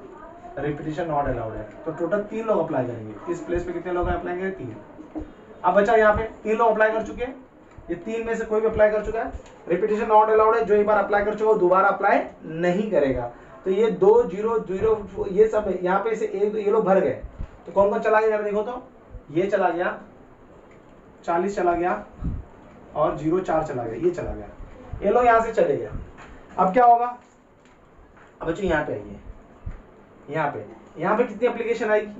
रिपीटेशन नॉट अलाउड है। तो टोटल 3 लोग अप्लाई करेंगे। इस प्लेस पे कितने लोग अप्लाई करेंगे? 3। अब बच्चा यहाँ पे 3 लोग अप्लाई कर चुके हैं, ये 3 में से कोई भी अप्लाई कर चुका है। रिपीटेशन नॉट अलाउड है, जो एक बार अप्लाई कर चुका है वो दोबारा अप्लाई नहीं करेगा। तो ये 2 0 0 ये सब यहाँ पे से 1 2 ये लोग भर गए, तो कौन कौन चला गया? देखो तो ये चला गया, 40 चला गया, और 0 4 चला गया, ये चला गया, ये लोग यहाँ से चले गए। अब क्या होगा? अब बच्चों यहाँ पे आइए, यहाँ पे कितनी एप्लीकेशन आएगी?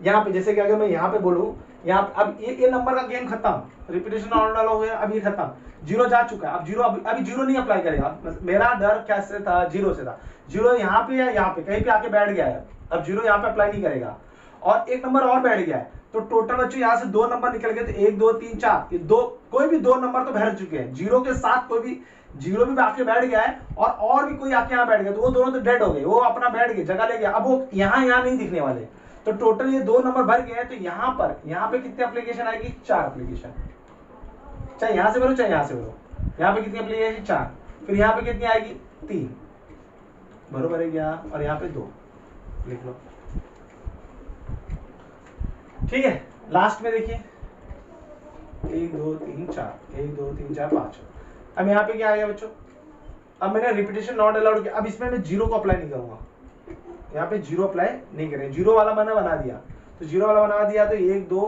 यहाँ पे जैसे कि अगर मैं यहाँ पे बोलूँ, यहाँ अब ये नंबर का गेम खत्म, रिपीटेशन ऑर्डर हो गया, अब ये खत्म, 0 जा चुका है। अब 0 अभी 0 नहीं अप्लाई करेगा। मेरा डर कैसे था? 0 से था। 0 यहाँ पे या यहाँ पे कहीं पे आके बैठ गया है, अब 0 यहाँ पे अप्लाई नहीं करेगा। और एक नंबर और बैठ गया है, तो टोटल बच्चों यहाँ से 2 नंबर निकल गए, तो 1 2 3 4, ये 2 कोई भी 2 नंबर तो भर चुके हैं। 0 के साथ कोई भी 0 भी आके बैठ गया है, और भी कोई आके यहाँ बैठ गया, तो वो दोनों तो डेड हो गए, वो अपना बैठ गए, जगह ले गया। अब वो यहाँ नहीं दिखने वाले। तो टोटल ये 2 नंबर भर गए हैं। तो यहाँ पे कितनी एप्लीकेशन आएगी? 4 एप्लीकेशन। चाहे यहाँ से भरो चाहे यहाँ से भरो, यहाँ पे कितनी एप्लीकेशन? 4। फिर यहाँ पे कितनी आएगी? 3। बरोबर है क्या? और यहाँ पे 2 लिख लो, ठीक है। लास्ट में देखिए 1 2 3 4, 1 2 3 4 5। अब यहाँ पे क्या आ गया बच्चों? अब मैंने रिपीटेशन नॉट अलाउड किया। अब इसमें मैं 0 को अप्लाई नहीं करूंगा, यहाँ पे 0 अप्लाई नहीं करें। 0 वाला मैंने बना दिया, तो 0 वाला बना दिया, तो 1 2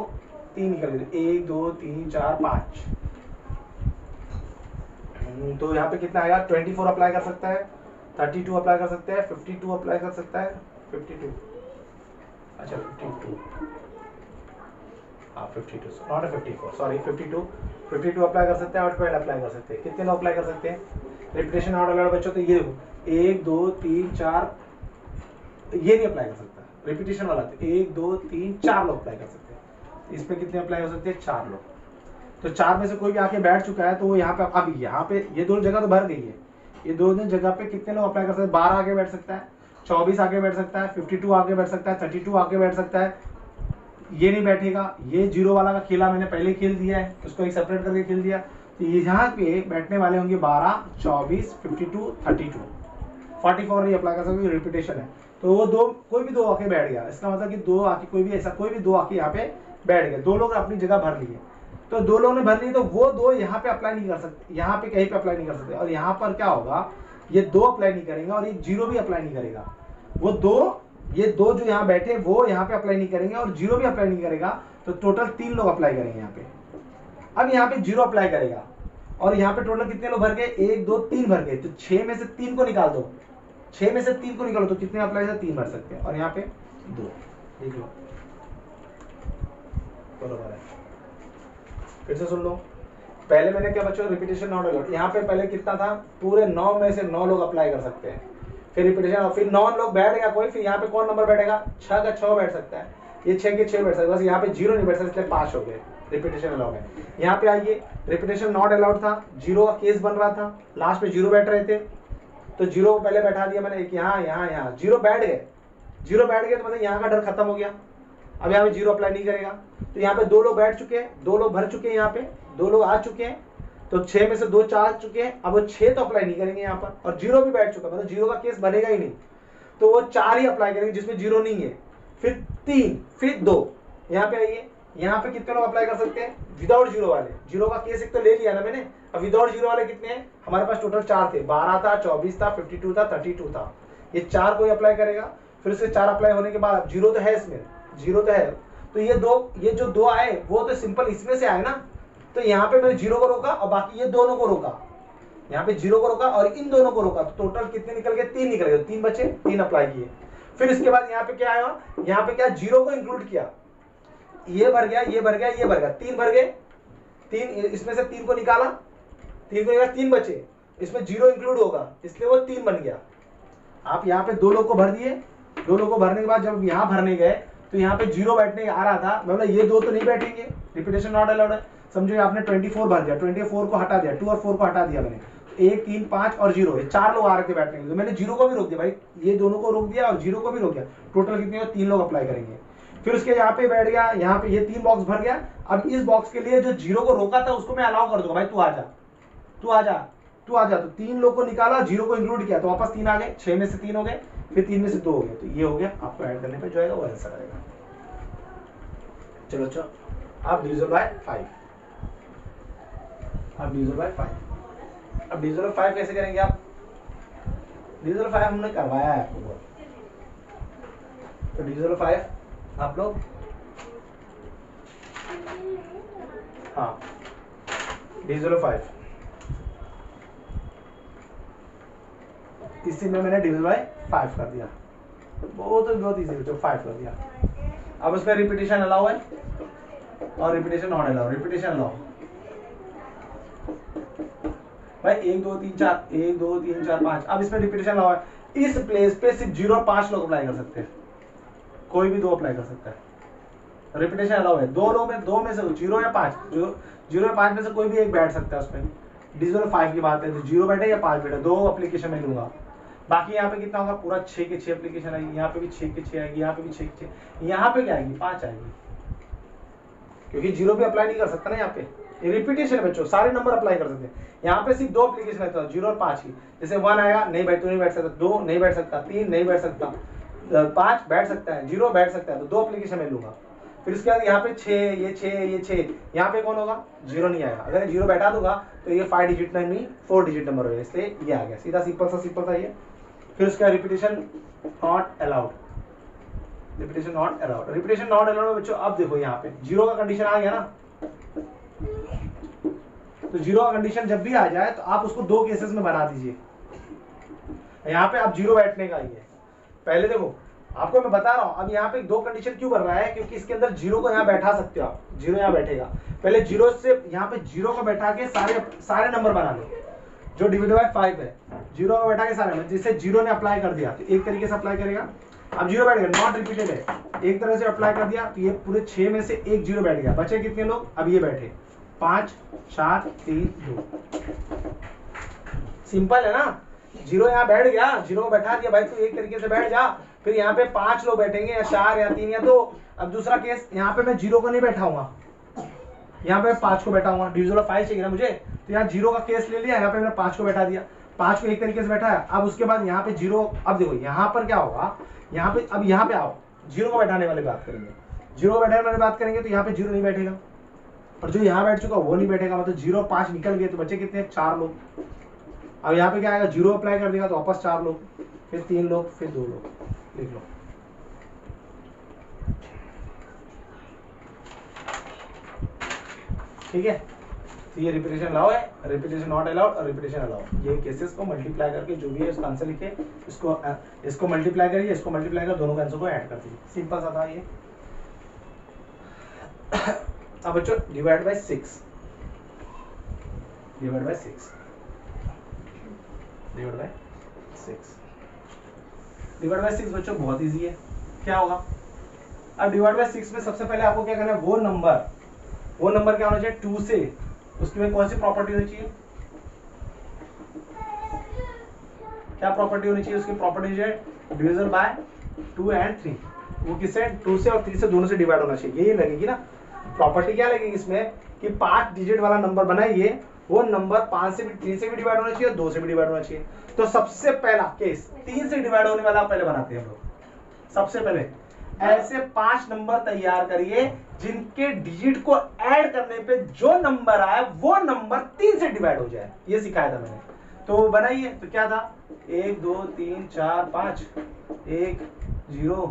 3 निकल गए, 1 2 3 4 5। तो यहाँ पे कितना आएगा? 24 अप्लाई कर सकता है, 32 अप्लाई कर सकते हैं, 52 अप्लाई कर सकता है, 52, अच्छा 52, हाँ 52 नॉट 54, सॉरी 52 अप्लाई कर सकते हैं, और 12 अप्लाई कर सकते हैं। कितने लोग अप्लाई कर सकते हैं? रिपीटेशन नॉट अलाउड बच्चों, तो ये देखो 1 2 3 4, ये नहीं अप्लाई कर सकता रिपीटेशन वाला, तो 1 2 3 4 लोग अप्लाई कर सकते हैं। इस पे कितने अप्लाई हो सकते हैं? 4 लोग। तो 4 में से कोई भी आके बैठ चुका है, तो वो यहाँ पे, अब यहाँ पे ये 2 जगह तो भर गई है, ये 2 जगह पे कितने लोग अप्लाई कर सकते हैं? 12 आगे बैठ सकता है, 24 आगे बैठ सकता है, 52 आगे बैठ सकता है, 32 आगे बैठ सकता है। ये नहीं बैठेगा, ये 0 वाला का खेला मैंने पहले खेल दिया है, उसको एक सेपरेट करके खेल दिया। तो यहाँ पे बैठने वाले होंगे 12 24 52 32, 44 नहीं अप्लाई कर सकते, रिपीटेशन है। तो वो 2 कोई भी 2 आके बैठ गया, इसका मतलब कि 2 आके कोई भी ऐसा कोई भी 2 आके यहाँ पे बैठ गए, 2 लोग अपनी जगह भर लिए। तो 2 लोगों ने भर लिए, तो वो 2 यहाँ पे अप्लाई नहीं कर सकते, यहाँ पे कहीं पे अप्लाई नहीं कर सकते। और यहाँ पर क्या होगा? ये 2 अप्लाई नहीं करेंगे, और ये 0 भी अप्लाई नहीं करेगा। वो 2 ये 2 जो यहाँ बैठे वो यहाँ पे अप्लाई नहीं करेंगे, और 0 भी अप्लाई नहीं करेगा। तो टोटल 3 लोग अप्लाई करेंगे यहाँ पे। अब यहाँ पे 0 अप्लाई करेगा, और यहाँ पे टोटल कितने लोग भर गए? 1 2 3 भर गए, तो 6 में से 3 को निकाल दो, 6 में से 3 को निकालो, तो कितने अप्लाई से 3 भर सकते हैं, और यहाँ पे 2 देख लो, बराबर है। फिर से सुन लो, पहले मैंने क्या बच्चों? रिपीटेशन नॉट अलाउड, यहाँ पे पहले कितना था? पूरे 9 में से 9 लोग अप्लाई कर सकते हैं। फिर रिपीटेशन, फिर 9 लोग बैठेगा कोई, फिर यहाँ पे कौन नंबर बैठेगा? 6 का 6 बैठ सकता है, ये 6 के 6 बैठ सकता है, बस यहाँ पे 0 नहीं बैठ सकता, इसलिए 5 हो गए। रिपीटेशन अलाउड है। यहाँ पे आइए, रिपीटेशन नॉट अलाउड था, 0 का केस बन रहा था, लास्ट में 0 बैठ रहे थे, तो 0 को पहले बैठा दिया मैंने, एक यहाँ 0 बैठ गए, 0 बैठ गए, तो मतलब यहाँ का डर खत्म हो गया। अब यहाँ पे 0 अप्लाई नहीं करेगा। तो यहाँ पे 2 लोग बैठ चुके हैं, 2 लोग भर चुके हैं, यहाँ पे 2 लोग आ चुके हैं, तो 6 में से 2 4 चुके हैं। अब वो 6 तो अप्लाई नहीं करेंगे यहाँ पर, और 0 भी बैठ चुका, मतलब 0 का केस बनेगा ही नहीं, तो वो 4 ही अप्लाई करेंगे जिसमें 0 नहीं है। फिर 3, फिर 2, यहाँ पे आइए, यहाँ पे कितने लोग अप्लाई कर सकते हैं? विदाउट 0 वाले, 0 का केस एक तो ले लिया ना मैंने। अब विदाउट 0 वाले कितने हैं? हमारे पास टोटल 4 थे, 12 था, 24 था, 52 था, 32 था। ये 4 कोई अप्लाई करेगा। फिर उसके 4 अप्लाई होने के बाद 0 तो है इसमें, 0 तो है, तो ये जो 2 आए वो तो सिंपल इसमें से आए ना, तो यहाँ पे मैंने 0 को रोका और बाकी ये दोनों को रोका, यहाँ पे 0 को रोका और इन दोनों को रोका, तो टोटल कितने निकल गए? 3 निकल गए, 3 बचे, 3 अप्लाई किए। फिर इसके बाद यहाँ पे क्या आया, यहाँ पे क्या 0 को इंक्लूड किया, ये भर गया, ये भर गया, ये भर गया, 3 भर गए, 3 इसमें से 3 को निकाला, 3 को निकाला, 3 बचे, इसमें 0 इंक्लूड होगा इसलिए वो 3 बन गया। आप यहाँ पे 2 लोग को भर दिए, 2 लोग को भरने के बाद जब यहाँ भरने गए तो यहाँ पे 0 बैठने आ रहा था, मतलब ये 2 तो नहीं बैठेंगे, रिपीटेशन नॉट अलाउड है। समझो आपने 24 भर दिया, 24 को हटा दिया, 2 और 4 को हटा दिया मैंने, 1 3 5 और 0, ये 4 लोग आ रहे थे बैठने के लिए, तो मैंने 0 को भी रोक दिया भाई, ये दोनों को रोक दिया और 0 को भी रोक दिया, टोटल कितने हो? 3 लोग अप्लाई करेंगे। फिर उसके यहाँ पे बैठ गया, यहाँ पे ये 3 बॉक्स भर गया। अब इस बॉक्स के लिए जो 0 को रोका था उसको मैं अलाउ कर दूंगा, भाई तू आ जा, तू आ जा, तू आ जा। तो 3 लोग को निकाला, 0 को इंक्लूड किया, तो वापस 3 आ गए, 6 में से 3 हो गए, फिर 3 में से 2 हो गए, तो ये हो गया। आपको ऐड करने पे जो आएगा वो आंसर आएगा। चलो चलो, आप डिविजन बाय 5, अब डिविजन बाय 5, अब डिविजन बाय 5 कैसे करेंगे आप? डिविजन बाय 5 हमने करवाया है आपको, तो डिविजन बाय 5 आप लोग, हाँ डिविजन बाय 5 इसी में मैंने डिविजन बाय 5 कर दिया, बहुत इजी बच्चों, 5 कर दिया। अब उसमें रिपीटेशन अलाउ है और repetition not allow, repetition allow भाई 1 2 3 4, 1 2 3 4 5, अब इसमें रिपीटेशन अलाउ है। इस प्लेस पे सिर्फ 0 और 5 लोग अप्लाई कर सकते हैं, कोई भी 2 अप्लाई कर सकता है, रिपीटेशन अलाउ है। 2 में से 0 या 5, 0 या 5 में से कोई भी एक बैठ सकता है उसमें। डिविजन 5 की बात है तो 0 बैठे या 5 बैठे, 2 एप्लीकेशन में लूंगा। बाकी यहाँ पे कितना होगा? पूरा 6 के 6 एप्लीकेशन आएगी, यहाँ पे भी 6 के 6 आएगी, यहाँ पे भी 6 के 6, यहाँ पे क्या आएगी? 5 आएगी, क्योंकि 0 पे अप्लाई नहीं कर सकता ना यहाँ पे, रिपीटेशन है बच्चों, सारे नंबर अप्लाई कर सकते हैं। यहाँ पे सिर्फ 2 एप्लीकेशन रहता है, 0 और 5 की। जैसे 1 आएगा, नहीं भाई तू नहीं बैठ सकता, 2 नहीं बैठ सकता, 3 नहीं बैठ सकता, 5 बैठ सकता है, 0 बैठ सकता है, तो 2 एप्लीकेशन में लूंगा। फिर उसके बाद यहाँ पे 6, ये 6, ये 6, यहाँ पे कौन होगा? 0 नहीं आएगा। अगर 0 बैठा दूंगा तो ये 5 डिजिट नहीं 4 डिजिट नंबर होगा, इसलिए ये आ गया, सीधा सिंपल सा ये। फिर उसका repetition not allowed, repetition not allowed, repetition not allowed में बच्चों अब देखो यहाँ पे 0 का कंडीशन आ गया ना, तो 0 का कंडीशन जब भी आ जाए तो आप उसको 2 केसेस में बना दीजिए। यहाँ पे अब 0 बैठने का ही है। पहले देखो आपको मैं बता रहा हूं, अब यहाँ पे 2 कंडीशन क्यों बन रहा है, क्योंकि इसके अंदर 0 को यहाँ बैठा सकते हो आप, 0 यहाँ बैठेगा। पहले 0 से यहाँ पे 0 को बैठा के सारे नंबर बना लो जो डिवाइड बाय 5 है, 0 को बैठा के सारे नंबर, जिससे 0 ने अप्लाई कर दिया तो एक तरीके से अप्लाई करेगा। अब 0 बैठ गया, नॉट रिपीटेड है, एक तरह से अप्लाई कर दिया तो ये पूरे 6 में से एक 0 बैठ गया। बचे कितने लोग? अब ये बैठे 5 4 3 2, सिंपल है ना। 0 यहाँ बैठ गया, 0 को बैठा दिया भाई, तो एक तरीके से बैठ जा। फिर यहाँ पे 5 लोग बैठेंगे या 4 या 3 या 2। अब दूसरा केस, यहाँ पे मैं 0 को नहीं बैठाऊंगा, यहाँ पे 5 को बैठाऊंगा, डिविजन बाय 5 चाहिए ना मुझे, तो यहाँ 0 का केस ले लिया, यहाँ पे मैंने 5 को बैठा दिया, 5 को एक तरीके से बैठा है। अब उसके बाद यहाँ पे 0, अब देखो यहाँ पर क्या होगा, यहाँ पे अब यहाँ पे आओ, 0 को बैठाने वाले बात करेंगे, 0 को बैठाने वाले बात करेंगे तो यहाँ पे 0 नहीं बैठेगा, और जो यहाँ बैठ चुका वो नहीं बैठेगा, मतलब 0 5 निकल गए, तो बच्चे कितने? 4 लोग। अब यहाँ पे क्या आएगा? 0 अप्लाई कर देगा तो वापस 4 लोग, फिर 3 लोग, फिर 2 लोग, लिख लो। ठीक है, तो ये रिपीटेशन अलाउ है, रिपीटेशन नॉट अलाउड और रिपीटेशन अलाउड। ये केसेस को मल्टीप्लाई करके जो भी है उसका आंसर लिखे, इसको मल्टीप्लाई करिए, इसको मल्टीप्लाई कर, दोनों का आंसर को ऐड कर दीजिए, सिंपल सा था ये। अब बच्चों divide by 6, divide by 6, divide by 6, divide by 6 बच्चों बहुत इजी है। क्या होगा? अब डिवाइड बाय 6 में सबसे पहले आपको क्या करना है, वो नंबर क्या होना चाहिए 2 से, उसके में कौन सी प्रॉपर्टी होनी चाहिए, क्या प्रॉपर्टी होनी चाहिए उसकी? प्रॉपर्टी जो है डिविजन बाय 2 एंड 3, वो किससे? 2 से और 3 से, दोनों से डिवाइड होना चाहिए, यही लगेगी ना प्रॉपर्टी। क्या लगेगी इसमें कि 5 डिजिट वाला नंबर बनाइए, वो नंबर 5 से भी 3 से भी डिवाइड होना चाहिए और 2 से भी डिवाइड होना चाहिए। तो सबसे पहला केस 3 से डिवाइड होने वाला पहले बनाते हैं हम लोग। सबसे पहले ऐसे 5 नंबर तैयार करिए जिनके डिजिट को ऐड करने पे जो नंबर आए वो नंबर 3 से डिवाइड हो जाए, ये सिखाया था मैंने। तो बनाइए, तो क्या था 1 2 3 4 5, 1 0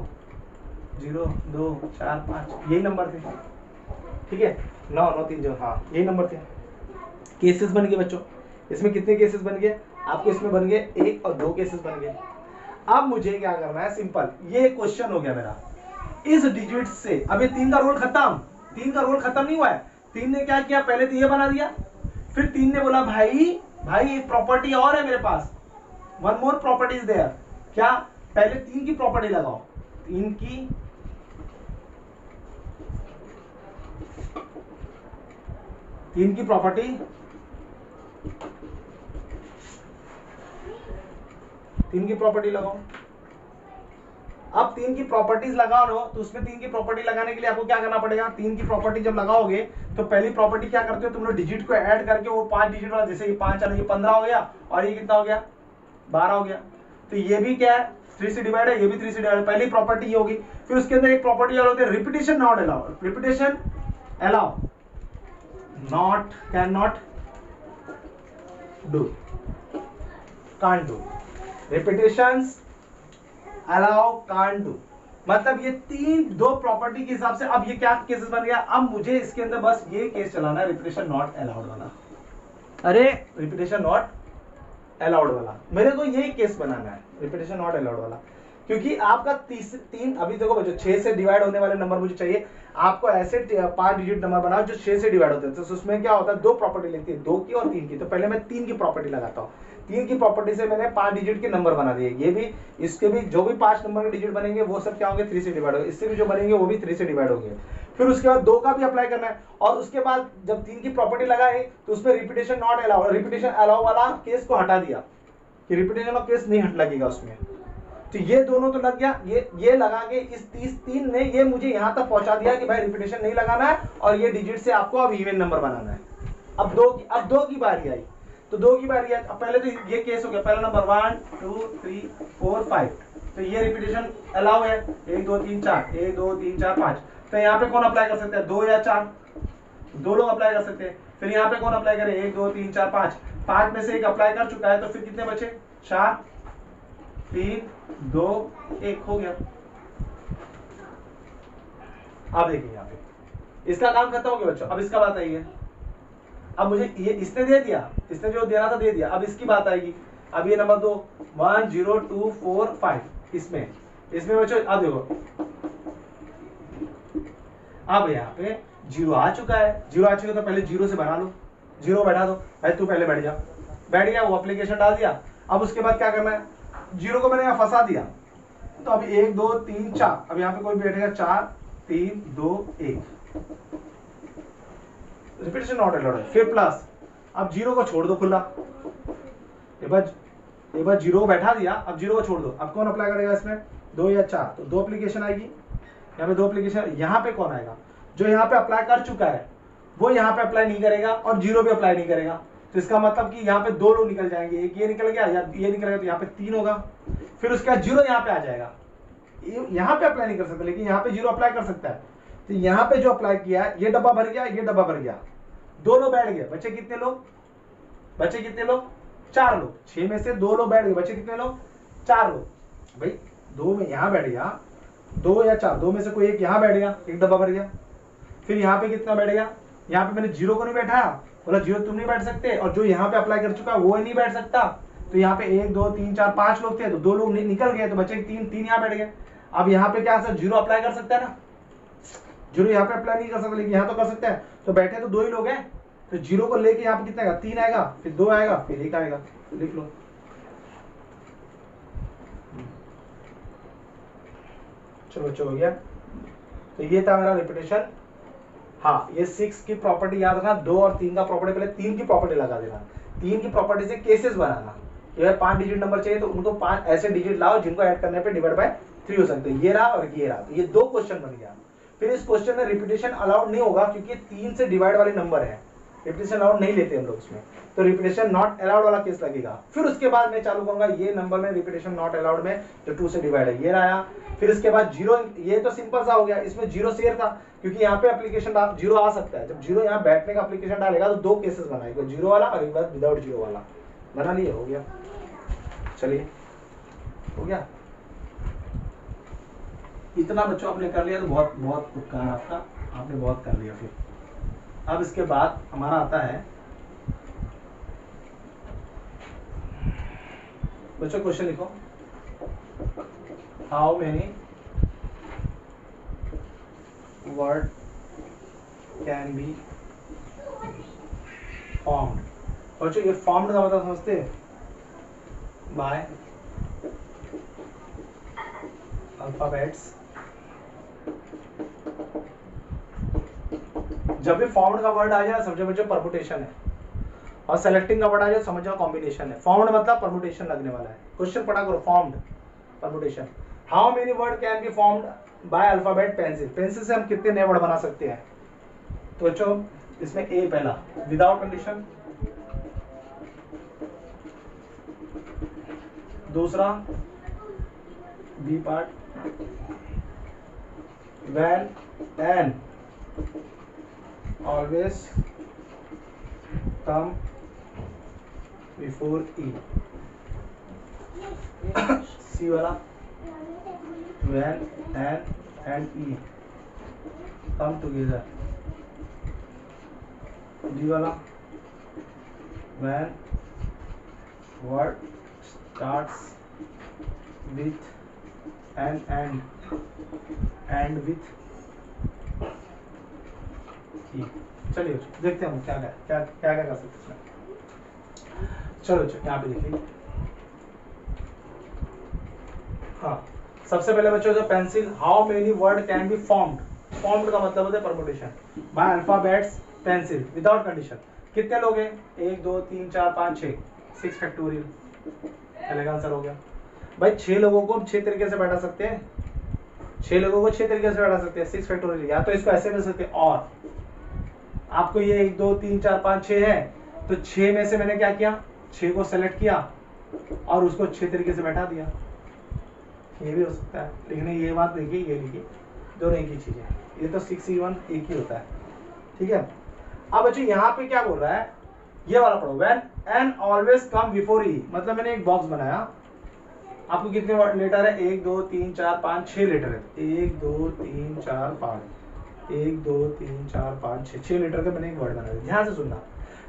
0 2 4 5, यही नंबर थे। ठीक है, 9 9 3 जो, हाँ यही नंबर थे। केसेस बन गए बच्चों, इसमें कितने केसेस बन गए आपको, इसमें बन गए 1 और 2 केसेस बन गए। अब मुझे क्या करना है, सिंपल, ये क्वेश्चन हो गया मेरा इस डिजिट से। अब ये 3 का रोल खत्म, 3 का रोल खत्म नहीं हुआ है। 3 ने क्या किया, पहले तो ये बना दिया, फिर 3 ने बोला भाई एक प्रॉपर्टी और है मेरे पास, one more property is there. क्या, पहले 3 की प्रॉपर्टी लगाओ, 3 की प्रॉपर्टी, 3 की प्रॉपर्टी लगाओ। अब 3 की प्रॉपर्टीज लगाओ ना, तो उसमें 3 की प्रॉपर्टी लगाने के लिए आपको क्या करना पड़ेगा, 3 की प्रॉपर्टी जब लगाओगे तो पहली प्रॉपर्टी क्या करते हो तुम लोग, डिजिट को ऐड करके वो 5 डिजिट वाला, जैसे ये 5 ये 15 हो गया और ये कितना हो गया 12 हो गया, तो ये भी क्या है 3 से डिवाइड है, ये भी 3 से डिवाइड है। पहली प्रॉपर्टी ये होगी। फिर उसके अंदर एक प्रॉपर्टी और होती है repetition not allow, repetition allow not, can not do, can't do, repetitions allow can't do, मतलब ये 2 प्रॉपर्टी के हिसाब से। अब ये क्या केसेस बन गया, अब मुझे इसके अंदर बस ये केस चलाना है, रिपीटेशन नॉट अलाउड वाला। अरे रिपीटेशन नॉट अलाउड वाला मेरे को यही केस बनाना है, रिपीटेशन नॉट अलाउड वाला, क्योंकि आपका 3 अभी देखो बच्चों 6 से डिवाइड होने वाले नंबर मुझे चाहिए। आपको ऐसे 5 डिजिट नंबर बनाओ जो 6 से डिवाइड होते हैं, तो उसमें क्या होता है 2 प्रॉपर्टी लगती है, 2 की और 3 की। तो पहले मैं 3 की प्रॉपर्टी लगाता हूँ, 3 की प्रॉपर्टी से मैंने 5 डिजिट के नंबर बना दिए। ये भी, इसके भी जो भी 5 नंबर के डिजिट बनेंगे वो सब क्या होंगे 3 से डिवाइड होंगे, इससे भी जो बनेंगे वो भी 3 से डिवाइड होंगे। फिर उसके बाद 2 का भी अप्लाई करना है, और उसके बाद जब 3 की प्रॉपर्टी लगाए तो उसमें repetition not allow, repetition allow वाला केस को हटा दिया कि रिपीटेशन ऑफ केस नहीं हट लगेगा उसमें। तो ये दोनों तो लग गया, ये लगा के इस 3 ने ये मुझे यहां तक पहुंचा दिया कि भाई रिपीटेशन नहीं लगाना है और ये डिजिट से आपको अब इवन नंबर बनाना है। अब 2 की बारी आई, तो 2 की बारी आई। अब पहले तो ये केस हो गया, पहला नंबर 1 2 3 4 5, तो ये रिपीटेशन अलाउ है, 1 2 3 4, 1 2 3 4 5। तो यहाँ पे कौन अप्लाई कर सकते हैं, 2 या 4, 2 लोग अप्लाई कर सकते हैं। फिर यहाँ पे कौन अप्लाई करे, 1 2 3 4 5, 5 में से एक अप्लाई कर चुका है, तो फिर कितने बचे, 4 3 2 1 हो गया। अब देखिए यहाँ पे इसका काम खत्म हो गया बच्चों। अब इसका बात आई है, अब मुझे ये इसने दे दिया, इसने जो देना था दे दिया। अब इसकी बात आएगी, अब ये नंबर 2 1 0 2 4 5, इसमें बच्चों अब देखो, अब यहाँ पे 0 आ चुका है, 0 आ चुका तो पहले 0 से बना लो, 0 बैठा दो भाई, तू पहले बैठ जा, बैठ गया, वो एप्लीकेशन डाल दिया। अब उसके बाद क्या करना है, 0 को मैंने यहाँ फंसा दिया, तो अब 1 2 3 4, अब यहाँ पे कोई बैठेगा 4 3 2 1, रिपीटेशन नॉट अलाउड है। फिर प्लस, अब 0 को छोड़ दो खुला, एक बार 0 को बैठा दिया, अब 0 को छोड़ दो। अब कौन अप्लाई करेगा इसमें, 2 या 4, तो 2 एप्लीकेशन आएगी, यहाँ पे 2 एप्लीकेशन। यहाँ पे कौन आएगा, जो यहाँ पे अप्लाई कर चुका है वो यहाँ पे अप्लाई नहीं करेगा और 0 भी अप्लाई नहीं करेगा। तो इसका मतलब कि यहाँ पे 2 लोग निकल जाएंगे, एक ये निकल गया या ये निकल गया, तो यहाँ पे 3 होगा। फिर उसके बाद 0 यहाँ पे आ जाएगा, यहाँ पे अप्लाई नहीं कर सकता, लेकिन यहाँ पे 0 अप्लाई कर सकता है। तो यहाँ पे जो अप्लाई किया है, ये डब्बा भर गया, ये डब्बा भर गया, 2 लोग बैठ गए, बच्चे कितने लोग, 4 लोग, 6 में से 2 लोग बैठ गए, बच्चे कितने लोग, 4 लोग। भाई 2 में यहाँ बैठ गया, 2 या 4, 2 में से कोई एक यहाँ बैठ गया, एक डब्बा भर गया। फिर यहाँ पे कितना बैठेगा, यहाँ पे मैंने 0 को नहीं बैठाया, बोला 0 तुम नहीं बैठ सकते, और जो यहाँ पे अप्लाई कर चुका है वो नहीं बैठ सकता। तो यहाँ पे 1 2 3 4 5 लोग थे, तो 2 लोग निकल गए, तो बच्चे 3 यहाँ बैठ गए। अब यहाँ पे क्या सर 0 अप्लाई कर सकता है ना, 0 यहाँ पे अप्लाई नहीं कर सकता, लेकिन यहाँ तो कर सकता है। तो बैठे तो 2 ही लोग हैं, तो 0 को लेके यहाँ पे कितना आएगा, 3 आएगा, फिर 2 आएगा, फिर 1 आएगा, लिख लो। चलो बच्चों हो गया। तो ये था मेरा रिपीटेशन। हाँ, ये 6 की प्रॉपर्टी याद रखना, 2 और 3 का प्रॉपर्टी, पहले 3 की प्रॉपर्टी लगा देना। 3 की प्रॉपर्टी से केसेस बनाना, ये 5 डिजिट नंबर चाहिए तो उनको 5 ऐसे डिजिट लाओ जिनको ऐड करने पे डिवाइड बाय 3 हो सकते हैं। ये रहा और ये रहा, तो ये 2 क्वेश्चन बन गया। फिर इस क्वेश्चन में रिपीटेशन अलाउड नहीं होगा, क्योंकि 3 से डिवाइड वाले नंबर है, रिपीटेशन अलाउड नहीं लेते हम लोग उसमें, तो रिपीटेशन नॉट अलाउड वाला केस लगेगा। फिर उसके बाद मैं चालू करूंगा ये नंबर में रिपीटेशन नॉट अलाउड में जो 2 से डिवाइड है, ये रहा। फिर इसके बाद 0, ये तो सिंपल सा हो गया, इसमें 0 शेयर था, क्योंकि यहाँ पे एप्लीकेशन 0 आ सकता है। जब 0 यहाँ बैठने का एप्लीकेशन डालेगा तो 2 केसेस बनाएगा, 0 वाला और एक बार विदाउट 0 वाला। बना लिए, हो गया। चलिए हो गया, इतना बच्चों आपने कर लिया तो बहुत बहुत उपकार आपका, आपने बहुत कर लिया। फिर अब इसके बाद हमारा आता है बच्चों, क्वेश्चन लिखो, how many word can be formed. बच्चों ये फॉर्म्ड का मतलब समझते हैं, बाय अल्फाबेट्स। जब भी फॉर्म्ड का वर्ड आ जाए समझो बच्चों परमुटेशन है, और सेलेक्टिंग का वर्ड आ जाए समझो कॉम्बिनेशन है। फॉर्म्ड मतलब परमुटेशन लगने वाला है। क्वेश्चन पढ़ा करो, formed permutation. How many word can be formed by alphabet pencil. Pencil से हम कितने नए वर्ड बना सकते हैं? तो बच्चों इसमें ए पहला विदाउट कंडीशन, दूसरा B part when N always come before E। C वाला when N and E come together। D वाला when word starts with an and with E। चलिए देखते हैं क्या क्या क्या क्या कर सकते हैं। चलो यहाँ पे देखिए, हाँ सबसे पहले बच्चों जो pencil, how many word can be formed. Formed का मतलब होता है permutation by alphabets pencil without condition. कितने लोग हैं? 1 2 3 4 5 6, 6 फैक्टोरियल। पहले का आंसर हो गया भाई। 6 लोगों को हम 6 तरीके से बैठा सकते हैं, 6 लोगों को 6 तरीके से बैठा सकते हैं 6 फैक्टोरियल। या तो इसको ऐसे कर सकते हैं, और आपको ये 1 2 3 4 5 6 है, तो 6 में से मैंने क्या किया, 6 को सेलेक्ट किया और उसको 6 तरीके से बैठा दिया। ये भी हो सकता है, लेकिन ये बात देखिए, ये लिखिए, दोनों एक ही चीज है। ये तो 6E1 एक ही होता है, ठीक है। अब बच्चों यहाँ पे क्या बोल रहा है, ये वाला पढ़ो, when N always come before E. मतलब मैंने एक बॉक्स बनाया, आपको कितने लेटर है? 1 2 3 4 5 6 लेटर है। 1 2 3 4 5, 1 2 3 4 5 6, 6 लेटर का मैंने एक वर्ड बनाया। ध्यान से सुनना,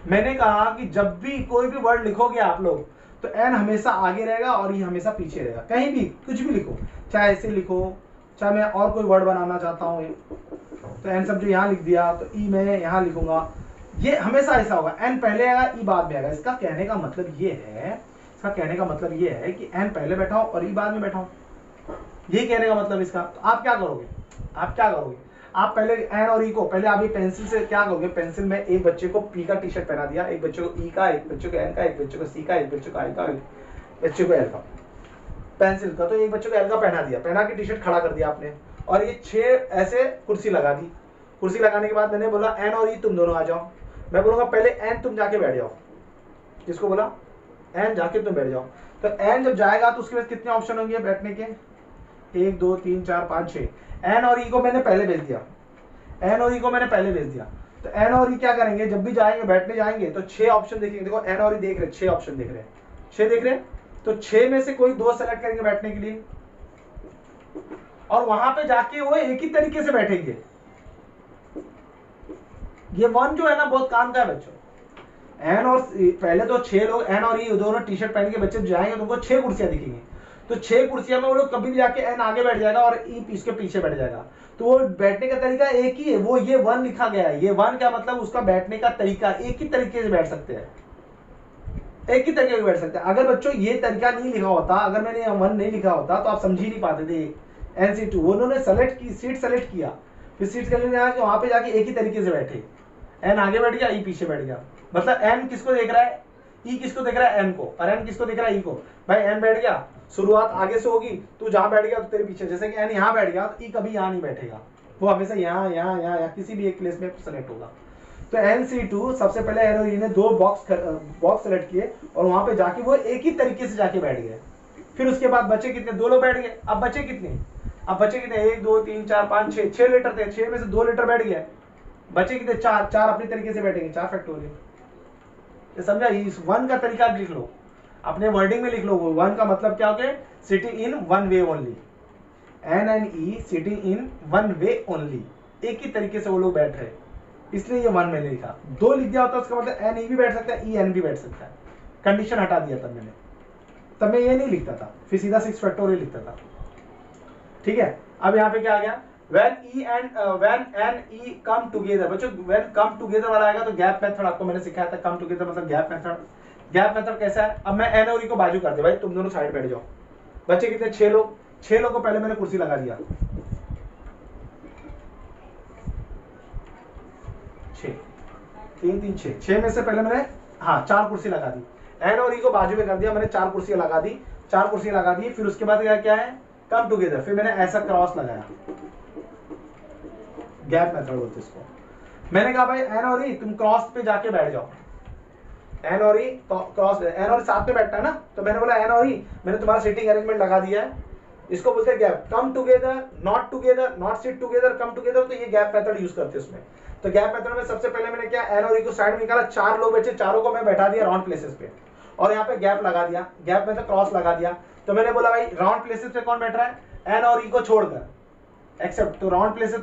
मैंने कहा कि जब भी कोई भी वर्ड लिखोगे आप लोग, तो एन हमेशा आगे रहेगा और ये हमेशा पीछे रहेगा। कहीं भी कुछ भी लिखो, चाहे ऐसे लिखो, चाहे मैं और कोई वर्ड बनाना चाहता हूँ तो एन सब जो यहाँ लिख दिया, तो ई मैं यहाँ लिखूंगा, ये हमेशा ऐसा होगा। एन पहले आएगा, ई बाद में आएगा। इसका कहने का मतलब ये है, इसका कहने का मतलब ये है कि एन पहले बैठा हो और ई बाद में बैठा हो, ये कहने का मतलब इसका। तो आप क्या करोगे, आप क्या करोगे, आप पहले एन और ई को, पहले आप ये पेंसिल से क्या करोगे, पेंसिल में एक बच्चे को पी का टी शर्ट पहना दिया, एक बच्चे को ई का, एक बच्चे को एन का, एक बच्चे को सी का, एक बच्चे को आई का, एक बच्चे को एल का, पेंसिल का। तो एक बच्चे को एल का पहना दिया, पहना के टी शर्ट खड़ा कर दिया आपने, और ये 6 ऐसे कुर्सी लगा दी। कुर्सी लगाने के बाद मैंने बोला एन और ई तुम दोनों आ जाओ। मैं बोलूंगा पहले एन तुम जाके बैठ जाओ, जिसको बोला एन जाके तुम बैठ जाओ। तो एन जब जाएगा तो उसके बाद कितने ऑप्शन होंगे बैठने के, 1 2 3 4 5 6। एन और ई को मैंने पहले भेज दिया, एन और ई को मैंने पहले भेज दिया। तो एन और ई क्या करेंगे, जब भी जाएंगे बैठने जाएंगे तो 6 ऑप्शन देखेंगे। देखो एन और ई देख रहे, 6 ऑप्शन देख रहे हैं, 6 देख रहे हैं, तो 6 में से कोई 2 सेलेक्ट करेंगे बैठने के लिए, और वहां पे जाके वो एक ही तरीके से बैठेंगे। ये 1 जो है ना बहुत काम का है बच्चों। एन और पहले तो 6 लोग, एन और ई दोनों टी शर्ट पहन के बच्चे जाएंगे तो उनको 6 कुर्सियां दिखेंगी। तो 6 कुर्सियां में वो लोग कभी भी जाके एन आगे बैठ जाएगा और ई इसके पीछे बैठ जाएगा। तो वो बैठने का तरीका एक ही है, वो ये 1 लिखा गया है। ये 1 का मतलब उसका बैठने का तरीका, एक ही तरीके से बैठ सकते हैं, एक ही तरीके से बैठ सकते हैं। अगर बच्चों ये तरीका नहीं लिखा होता, अगर मैंने 1 नहीं लिखा होता तो आप समझ ही नहीं पाते थे। NC2 उन्होंने सेलेक्ट की, सीट सेलेक्ट किया, फिर सीट सेलेक्ट किया कि वहां पे जाके एक ही तरीके से बैठे, एन आगे बैठ गया, ई पीछे बैठ गया। मतलब एन किसको देख रहा है, ई किसको देख रहा है, एन को, और एन किसको देख रहा है, ई को। भाई एन बैठ गया, शुरुआत आगे से होगी, तू जहां बैठ गया तो तेरे पीछे। जैसे कि एन यहाँ बैठ गया तो ई कभी यहाँ नहीं बैठेगा, वो हमेशा यहाँ यहाँ यहाँ या किसी भी एक प्लेस में सेलेक्ट होगा। तो NC2 सबसे पहले एन और ई ने 2 बॉक्स सेलेक्ट किए और वहां पे जाके वो एक ही तरीके से जाके बैठ गए। फिर उसके बाद बचे कितने, 2 लोग बैठ गए। अब बचे कितने, अब बचे कितने, 1 2 3 4 5 6, 6 लेटर थे, 6 में से 2 लेटर बैठ गए, बचे कितने, 4, 4 अपनी तरीके से बैठेंगे, 4 फैक्टोरियल। ये समझा, इस 1 का तरीका लिख लो, अपने वर्डिंग में लिख लो। 1 का मतलब क्या हो गया, sitting in 1 way only, N and E sitting in 1 way only, एक ही तरीके से वो लोग बैठ रहे, इसलिए ये 1 मैंने लिखा। 2 लिख दिया होता उसका मतलब एन ई भी बैठ सकता है, ई एन भी बैठ सकता है। कंडीशन हटा दिया तब मैंने, तब मैं ये नहीं लिखता था, फिर सीधा 6 फैक्टोरियल लिखता था। ठीक है, अब यहाँ पे क्या आ गया, when n e come together। बच्चों when come together वाला आएगा तो गैप मेथड आपको मैंने सिखाया था, come together मतलब गैप मेथड। गैप मेथड कैसा है, अब मैं n और e को बाजू कर दिया, भाई तुम दोनों साइड बैठ जाओ। बच्चे कितने, 6 लोग, 6 लोग को पहले मैंने कुर्सी लगा दिया, 6 3 3 6, 6 में से पहले मैंने हाँ 4 कुर्सी लगा दी, n और e को बाजू में कर दिया मैंने, 4 कुर्सी लगा दी, 4 कुर्सी लगा दी। फिर उसके बाद क्या है, कम टुगेदर, फिर मैंने ऐसा क्रॉस लगाया, गैप मेथड बोलते इसको। मैंने कहा भाई एन और ई तुम क्रॉस पे जाके बैठ जाओ, एन और ई क्रॉस, एन और साथ में बैठता है ना, तो मैंने बोला एन और ई मैंने तुम्हारा सीटिंग अरेंजमेंट लगा दिया है, इसको बोलते हैं gap. Come together, not sit together, come together, तो ये गैप मेथड यूज करते हैं उसमें। तो गैप मेथड में सबसे पहले मैंने क्या, एन और ई को साइड में निकाला, 4 लोग बचे, चारों को मैं बैठा दिया राउंड प्लेसेस पे, और यहाँ पे गैप लगा दिया, गैप में से क्रॉस लगा दिया। तो मैंने बोला भाई राउंड प्लेसेस पे कौन बैठ रहा है, एन और ई को छोड़कर, एक्सेप्ट, तो राउंड प्लेसेस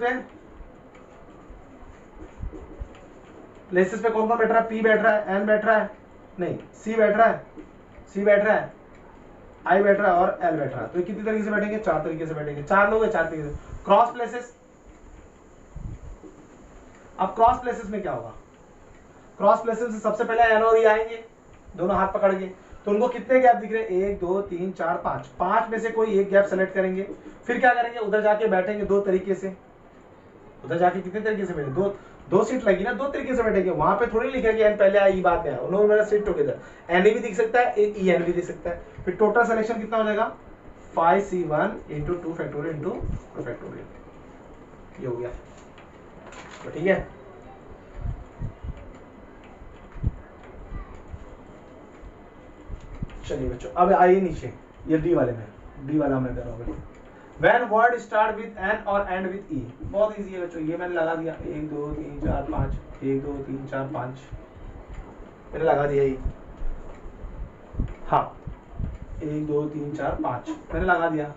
पे कौन कौन बैठ रहा है, पी बैठ रहा है, एन बैठ रहा है, नहीं सी बैठ रहा है, सी बैठ रहा है, आई बैठ रहा है और एल बैठ रहा है। तो कितनी तरीके से बैठेंगे, 4 तरीके से बैठेंगे, 4 लोग है 4 तरीके से। क्रॉस प्लेसेस, अब क्रॉस प्लेसेस में क्या होगा, क्रॉस प्लेसेस से सबसे पहले एन और ई आएंगे दोनों हाथ पकड़ के, तो उनको कितने गैप दिख रहे हैं, 1 2 3 4 5, 5 में से कोई एक गैप सेलेक्ट करेंगे। फिर क्या करेंगे, उधर जाके बैठेंगे 2 तरीके से, उधर जाके कितने तरीके से बैठे, दो सीट लगी ना, 2 तरीके से बैठेंगे, वहां पे थोड़ी लिखा कि एन पहले आई बात है, उन्होंने मेरा सीट टुगेदर, एन भी दिख सकता है, ई एन भी दिख सकता है। फिर टोटल सिलेक्शन कितना हो जाएगा, 5c1 into 2 factorial into 2 factorial, ये हो गया। तो ठीक है, चलिए बच्चों अब आइए नीचे, ये डी वाले में, डी वाला मैं कर रहा हूँ। When word start with n और end with e, बहुत इजी है बच्चों, ये मैंने लगा दिया 1 2 3 4 5, 1 2 3 4 5 मैंने लगा दिया ये, हाँ 1 2 3 4 5 मैंने लगा दिया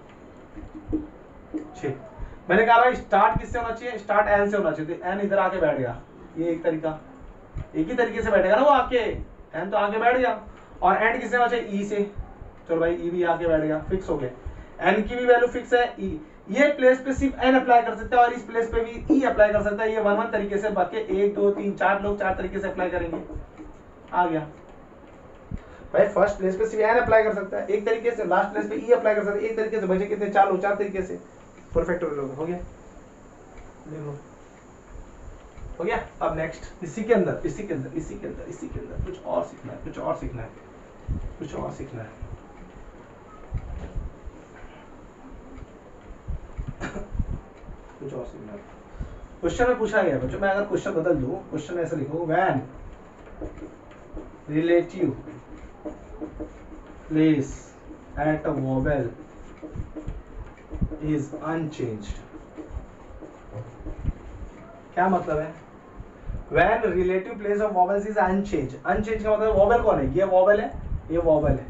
6। मैंने कहा भाई स्टार्ट किससे होना चाहिए, स्टार्ट एन से होना चाहिए, तो एन इधर आके बैठ गया, ये एक तरीका, एक ही तरीके से बैठेगा ना वो आके, एन तो आके बैठ गया। और एंड किससे होना चाहिए, ई से, चलो भाई ई भी आके बैठ गया, फिक्स हो गया, एन की भी वैल्यू फिक्स है, ई ये प्लेस पे सिर्फ एन अप्लाई कर सकता है और इस प्लेस पे भी ई अप्लाई कर सकता है, ये 1 1 तरीके से, बाकी 1 2 3 4 लोग 4 तरीके से अप्लाई करेंगे, आ गया भाई। फर्स्ट प्लेस पे सिर्फ एन अप्लाई कर सकता है एक तरीके से, लास्ट प्लेस पे ई अप्लाई कर सकता है एक तरीके से, बचे कितने, 4 लोग 4 तरीके से, परफेक्ट हो गया, हो गया। अब नेक्स्ट इसी के अंदर कुछ और सीखना है, कुछ और सीखना है, कुछ और सीखना है, कुछ और सीखना है। क्वेश्चन में पूछा गया बच्चों, मैं अगर क्वेश्चन बदल दूं, क्वेश्चन ऐसे लिखो, when relative place at a vowel is unchanged, क्या मतलब है, When relative place of vowels is unchanged, unchanged का मतलब वोवेल कौन है, ये वोवेल है, ये वोवेल है।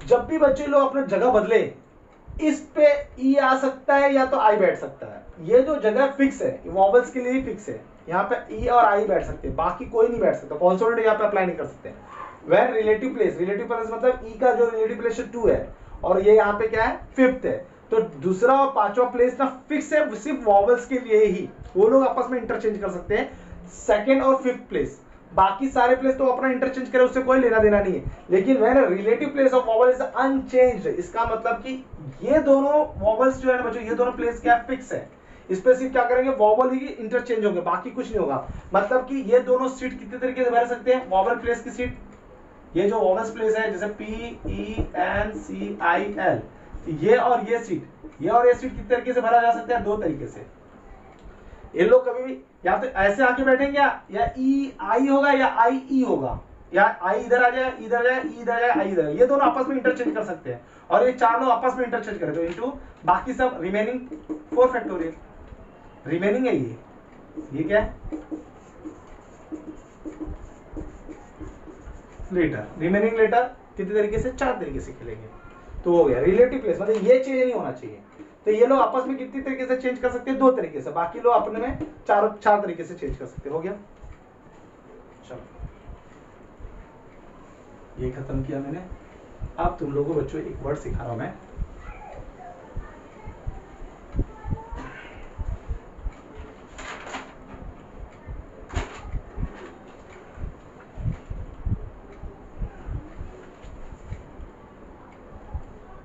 जब भी बच्चे लोग अपना जगह बदले, इस पे ई आ सकता है या तो आई बैठ सकता है, ये जो जगह फिक्स है वोवेल्स के लिए ही फिक्स है, यहाँ पे ई और आई बैठ सकते हैं, बाकी कोई नहीं बैठ सकता, कॉन्सोनेंट यहाँ पे अप्लाई नहीं कर सकते। When relative place मतलब ई का जो रिलेटिव प्लेस 2 है और ये यहाँ पे क्या है 5th है, तो दूसरा और 5वां प्लेस ना फिक्स है सिर्फ वॉवेल्स के लिए ही, वो लोग आपस में इंटरचेंज कर सकते हैं, 2nd और 5th प्लेस, बाकी सारे प्लेस तो अपना इंटरचेंज करे, उससे कोई लेना देना नहीं है। लेकिन when relative place of vowel is unchanged, इसका मतलब कि ये दोनों वॉवेल्स जो है ना बच्चों, ये दोनों प्लेस क्या फिक्स है, इस पे सिर्फ क्या करेंगे वॉवेल ही इंटरचेंज होंगे, बाकी कुछ नहीं होगा। मतलब कि ये दोनों सीट कितने तरीके से भर सकते हैं, वॉवेल प्लेस की सीट, ये जो वॉवेल्स प्लेस है जैसे P E N C I L, ये और ये सीट किस तरीके से भरा जा सकता है, 2 तरीके से। ये लोग कभी भी या तो ऐसे आके बैठेंगे या ई आई होगा या आई ई होगा, या आई इधर आ जाए, इधर जाए, ई इधर जाए, आई इधर, ये दोनों आपस में इंटरचेंज कर सकते हैं, और ये 4 लोग आपस में इंटरचेंज करें तो इनटू बाकी सब रिमेनिंग 4 फैक्टोरियल रिमेनिंग है, ये क्या है लेटर, रिमेनिंग लेटर कितने तरीके से, 4 तरीके से खेलेंगे, तो हो गया रिलेटिव प्लेस, मतलब ये चीज नहीं होना चाहिए। तो ये लोग आपस में कितनी तरीके से चेंज कर सकते हैं? 2 तरीके से। बाकी लोग अपने में 4 तरीके से चेंज कर सकते हैं। हो गया, चलो ये खत्म किया मैंने। अब तुम लोगों बच्चों एक वर्ड सिखा रहा हूं मैं,